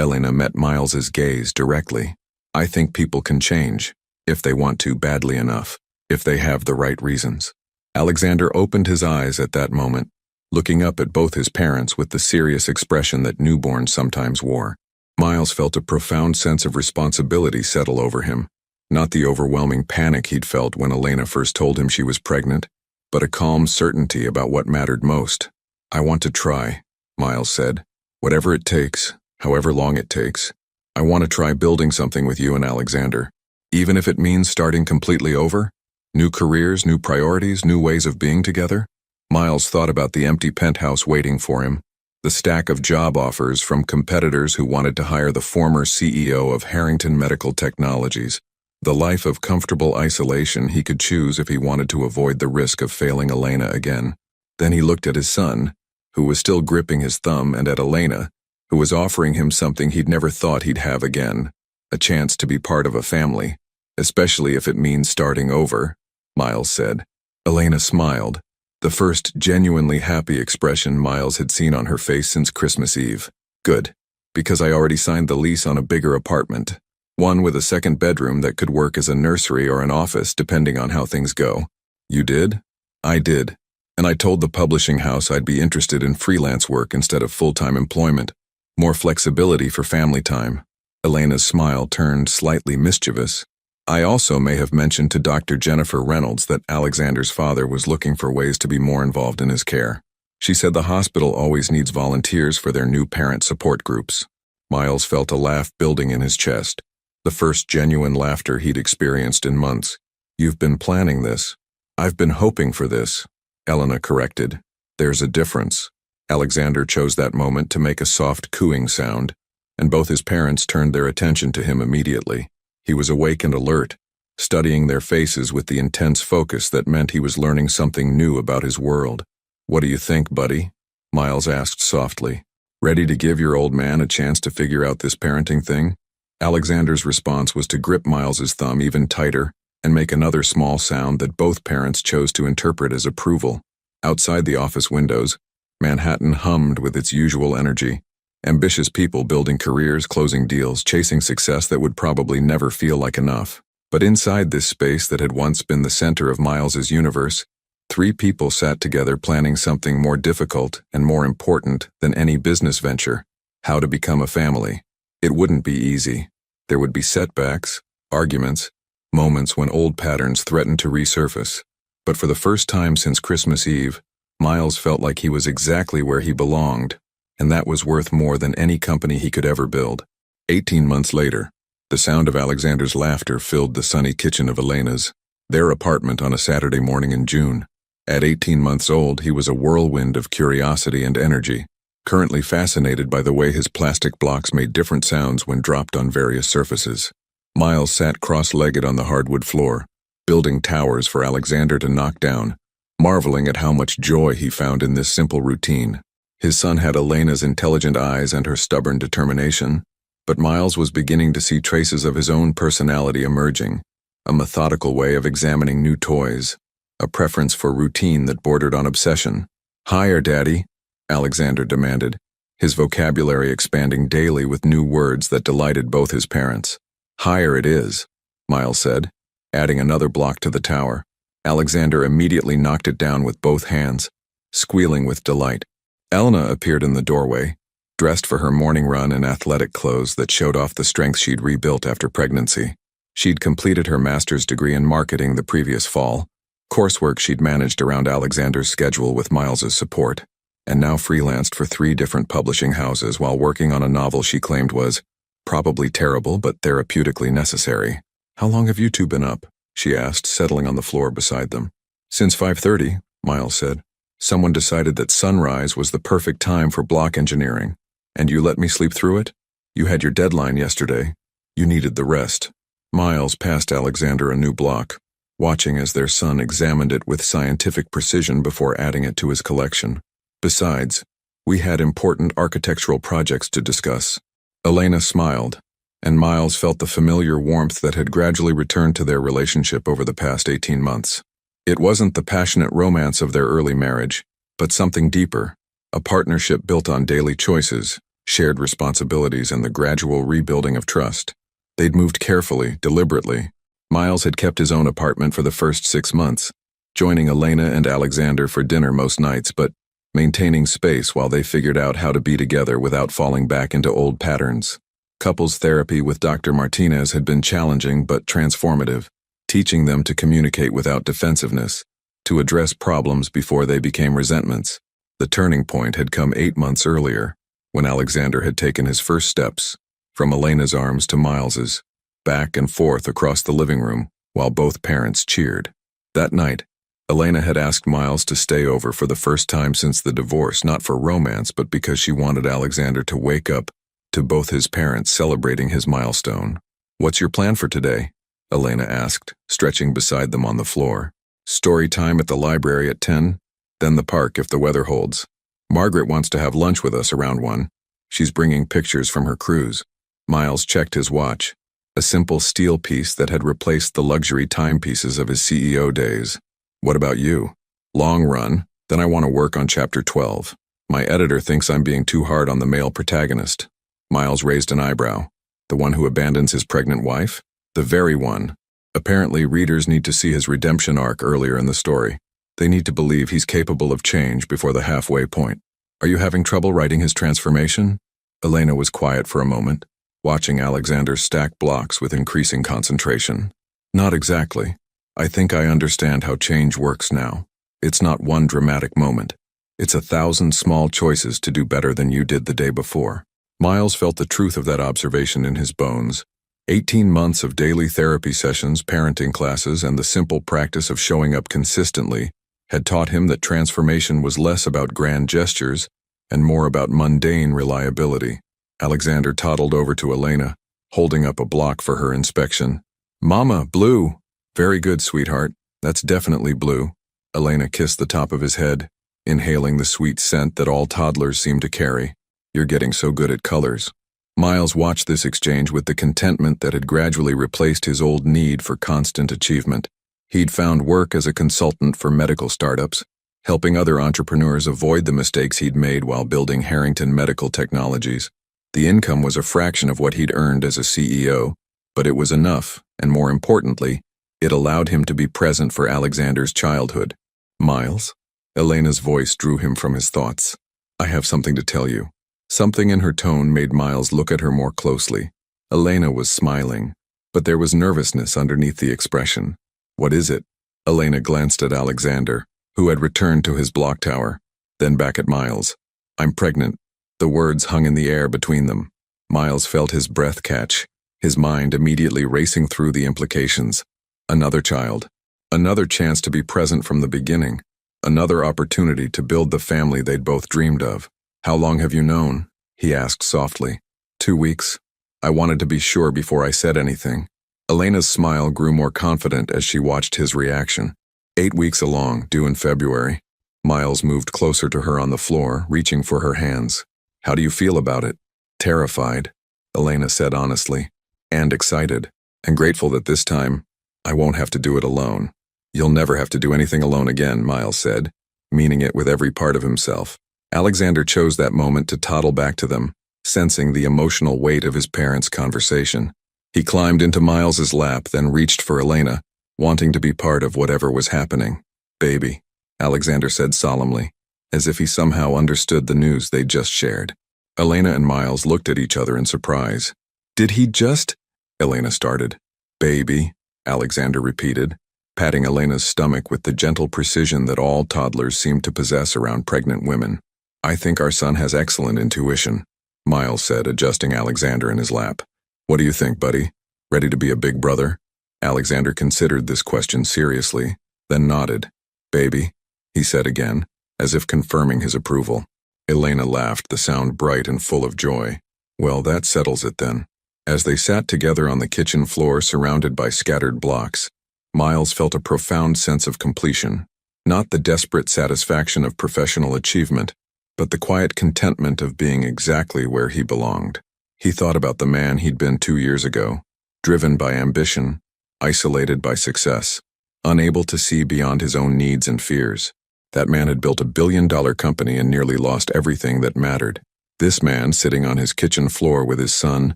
Elena met Miles's gaze directly. "I think people can change, if they want to badly enough, if they have the right reasons." Alexander opened his eyes at that moment, looking up at both his parents with the serious expression that newborns sometimes wore. Miles felt a profound sense of responsibility settle over him, not the overwhelming panic he'd felt when Elena first told him she was pregnant, but a calm certainty about what mattered most. "I want to try," Miles said. "Whatever it takes, however long it takes. I want to try building something with you and Alexander, even if it means starting completely over. New careers, new priorities, new ways of being together." Miles thought about the empty penthouse waiting for him, the stack of job offers from competitors who wanted to hire the former CEO of Harrington Medical Technologies, the life of comfortable isolation he could choose if he wanted to avoid the risk of failing Elena again. Then he looked at his son, who was still gripping his thumb, and at Elena, who was offering him something he'd never thought he'd have again, a chance to be part of a family, especially if it means starting over, Miles said. Elena smiled, the first genuinely happy expression Miles had seen on her face since Christmas Eve. "Good, because I already signed the lease on a bigger apartment, one with a second bedroom that could work as a nursery or an office depending on how things go." "You did?" "I did, and I told the publishing house I'd be interested in freelance work instead of full-time employment. More flexibility for family time." Elena's smile turned slightly mischievous. "I also may have mentioned to Dr. Jennifer Reynolds that Alexander's father was looking for ways to be more involved in his care. She said the hospital always needs volunteers for their new parent support groups." Miles felt a laugh building in his chest, the first genuine laughter he'd experienced in months. "You've been planning this." "I've been hoping for this," Elena corrected. "There's a difference." Alexander chose that moment to make a soft cooing sound, and both his parents turned their attention to him immediately. He was awake and alert, studying their faces with the intense focus that meant he was learning something new about his world. "What do you think, buddy?" Miles asked softly. "Ready to give your old man a chance to figure out this parenting thing?" Alexander's response was to grip Miles's thumb even tighter and make another small sound that both parents chose to interpret as approval. Outside the office windows, Manhattan hummed with its usual energy. Ambitious people building careers, closing deals, chasing success that would probably never feel like enough. But inside this space that had once been the center of Miles's universe, three people sat together planning something more difficult and more important than any business venture: how to become a family. It wouldn't be easy. There would be setbacks, arguments, moments when old patterns threatened to resurface. But for the first time since Christmas Eve, Miles felt like he was exactly where he belonged, and that was worth more than any company he could ever build. 18 months later, the sound of Alexander's laughter filled the sunny kitchen of Elena's, their apartment on a Saturday morning in June. At 18 months old, he was a whirlwind of curiosity and energy, currently fascinated by the way his plastic blocks made different sounds when dropped on various surfaces. Miles sat cross-legged on the hardwood floor, building towers for Alexander to knock down, marveling at how much joy he found in this simple routine. His son had Elena's intelligent eyes and her stubborn determination, but Miles was beginning to see traces of his own personality emerging, a methodical way of examining new toys, a preference for routine that bordered on obsession. "Higher, Daddy," Alexander demanded, his vocabulary expanding daily with new words that delighted both his parents. "Higher it is," Miles said, adding another block to the tower. Alexander immediately knocked it down with both hands, squealing with delight. Elena appeared in the doorway, dressed for her morning run in athletic clothes that showed off the strength she'd rebuilt after pregnancy. She'd completed her master's degree in marketing the previous fall, coursework she'd managed around Alexander's schedule with Miles's support, and now freelanced for 3 different publishing houses while working on a novel she claimed was probably terrible but therapeutically necessary. "How long have you two been up?" she asked, settling on the floor beside them. "Since 5:30, Miles said. "Someone decided that sunrise was the perfect time for block engineering, and you let me sleep through it? You had your deadline yesterday. You needed the rest." Miles passed Alexander a new block, watching as their son examined it with scientific precision before adding it to his collection. "Besides, we had important architectural projects to discuss." Elena smiled, and Miles felt the familiar warmth that had gradually returned to their relationship over the past 18 months. It wasn't the passionate romance of their early marriage, but something deeper, a partnership built on daily choices, shared responsibilities, and the gradual rebuilding of trust. They'd moved carefully, deliberately. Miles had kept his own apartment for the first 6 months, joining Elena and Alexander for dinner most nights, but maintaining space while they figured out how to be together without falling back into old patterns. Couples therapy with Dr. Martinez had been challenging but transformative, teaching them to communicate without defensiveness, to address problems before they became resentments. The turning point had come 8 months earlier, when Alexander had taken his first steps, from Elena's arms to Miles's, back and forth across the living room, while both parents cheered. That night, Elena had asked Miles to stay over for the first time since the divorce, not for romance, but because she wanted Alexander to wake up to both his parents celebrating his milestone. "What's your plan for today?" Elena asked, stretching beside them on the floor. "Story time at the library at 10, then the park if the weather holds. Margaret wants to have lunch with us around 1. She's bringing pictures from her cruise." Miles checked his watch, a simple steel piece that had replaced the luxury timepieces of his CEO days. "What about you?" "Long run, then I want to work on chapter 12. My editor thinks I'm being too hard on the male protagonist." Miles raised an eyebrow. "The one who abandons his pregnant wife?" "The very one. Apparently, readers need to see his redemption arc earlier in the story. They need to believe he's capable of change before the halfway point." "Are you having trouble writing his transformation?" Elena was quiet for a moment, watching Alexander stack blocks with increasing concentration. "Not exactly. I think I understand how change works now. It's not one dramatic moment. It's 1,000 small choices to do better than you did the day before." Miles felt the truth of that observation in his bones. 18 months of daily therapy sessions, parenting classes, and the simple practice of showing up consistently had taught him that transformation was less about grand gestures and more about mundane reliability. Alexander toddled over to Elena, holding up a block for her inspection. "Mama, blue." "Very good, sweetheart. That's definitely blue." Elena kissed the top of his head, inhaling the sweet scent that all toddlers seem to carry. "You're getting so good at colors." Miles watched this exchange with the contentment that had gradually replaced his old need for constant achievement. He'd found work as a consultant for medical startups, helping other entrepreneurs avoid the mistakes he'd made while building Harrington Medical Technologies. The income was a fraction of what he'd earned as a CEO, but it was enough, and more importantly, it allowed him to be present for Alexander's childhood. "Miles?" Elena's voice drew him from his thoughts. "I have something to tell you." Something in her tone made Miles look at her more closely. Elena was smiling, but there was nervousness underneath the expression. "What is it?" Elena glanced at Alexander, who had returned to his block tower, then back at Miles. "I'm pregnant." The words hung in the air between them. Miles felt his breath catch, his mind immediately racing through the implications. Another child. Another chance to be present from the beginning. Another opportunity to build the family they'd both dreamed of. "How long have you known?" he asked softly. 2 weeks. I wanted to be sure before I said anything. Elena's smile grew more confident as she watched his reaction. 8 weeks along, due in February. Miles moved closer to her on the floor, reaching for her hands. "How do you feel about it?" "Terrified," Elena said honestly, "and excited, and grateful that this time, I won't have to do it alone." "You'll never have to do anything alone again," Miles said, meaning it with every part of himself. Alexander chose that moment to toddle back to them, sensing the emotional weight of his parents' conversation. He climbed into Miles's lap, then reached for Elena, wanting to be part of whatever was happening. "Baby," Alexander said solemnly, as if he somehow understood the news they'd just shared. Elena and Miles looked at each other in surprise. "Did he just?" Elena started. "Baby," Alexander repeated, patting Elena's stomach with the gentle precision that all toddlers seem to possess around pregnant women. "I think our son has excellent intuition," Miles said, adjusting Alexander in his lap. "What do you think, buddy? Ready to be a big brother?" Alexander considered this question seriously, then nodded. "Baby," he said again, as if confirming his approval. Elena laughed, the sound bright and full of joy. "Well, that settles it then." As they sat together on the kitchen floor surrounded by scattered blocks, Miles felt a profound sense of completion. Not the desperate satisfaction of professional achievement, but the quiet contentment of being exactly where he belonged. He thought about the man he'd been 2 years ago, driven by ambition, isolated by success, unable to see beyond his own needs and fears. That man had built a billion-dollar company and nearly lost everything that mattered. This man, sitting on his kitchen floor with his son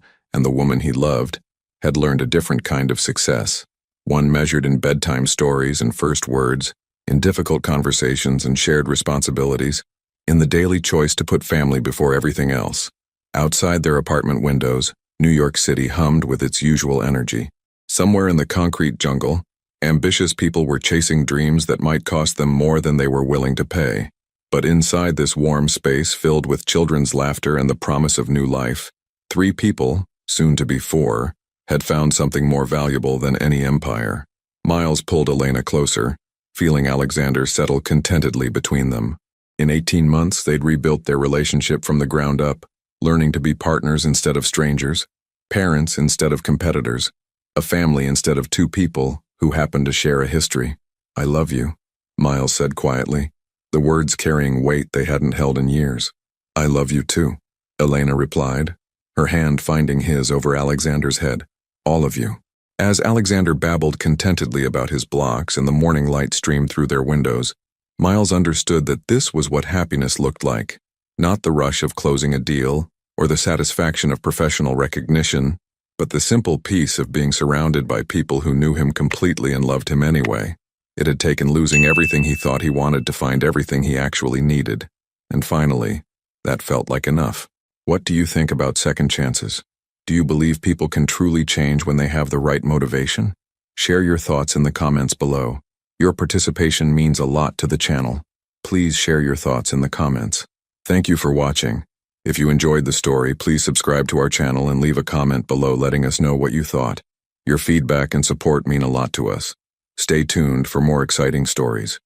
and the woman he loved, had learned a different kind of success, one measured in bedtime stories and first words, in difficult conversations and shared responsibilities, in the daily choice to put family before everything else. Outside their apartment windows, New York City hummed with its usual energy. Somewhere in the concrete jungle, ambitious people were chasing dreams that might cost them more than they were willing to pay. But inside this warm space filled with children's laughter and the promise of new life, 3 people, soon to be 4, had found something more valuable than any empire. Miles pulled Elena closer, feeling Alexander settle contentedly between them. In 18 months, they'd rebuilt their relationship from the ground up, learning to be partners instead of strangers, parents instead of competitors, a family instead of 2 people who happened to share a history. "I love you," Miles said quietly, the words carrying weight they hadn't held in years. "I love you too," Elena replied, her hand finding his over Alexander's head. "All of you." As Alexander babbled contentedly about his blocks and the morning light streamed through their windows, Miles understood that this was what happiness looked like. Not the rush of closing a deal or the satisfaction of professional recognition, but the simple peace of being surrounded by people who knew him completely and loved him anyway. It had taken losing everything he thought he wanted to find everything he actually needed. And finally, that felt like enough. What do you think about second chances? Do you believe people can truly change when they have the right motivation? Share your thoughts in the comments below. Your participation means a lot to the channel. Please share your thoughts in the comments. Thank you for watching. If you enjoyed the story, please subscribe to our channel and leave a comment below letting us know what you thought. Your feedback and support mean a lot to us. Stay tuned for more exciting stories.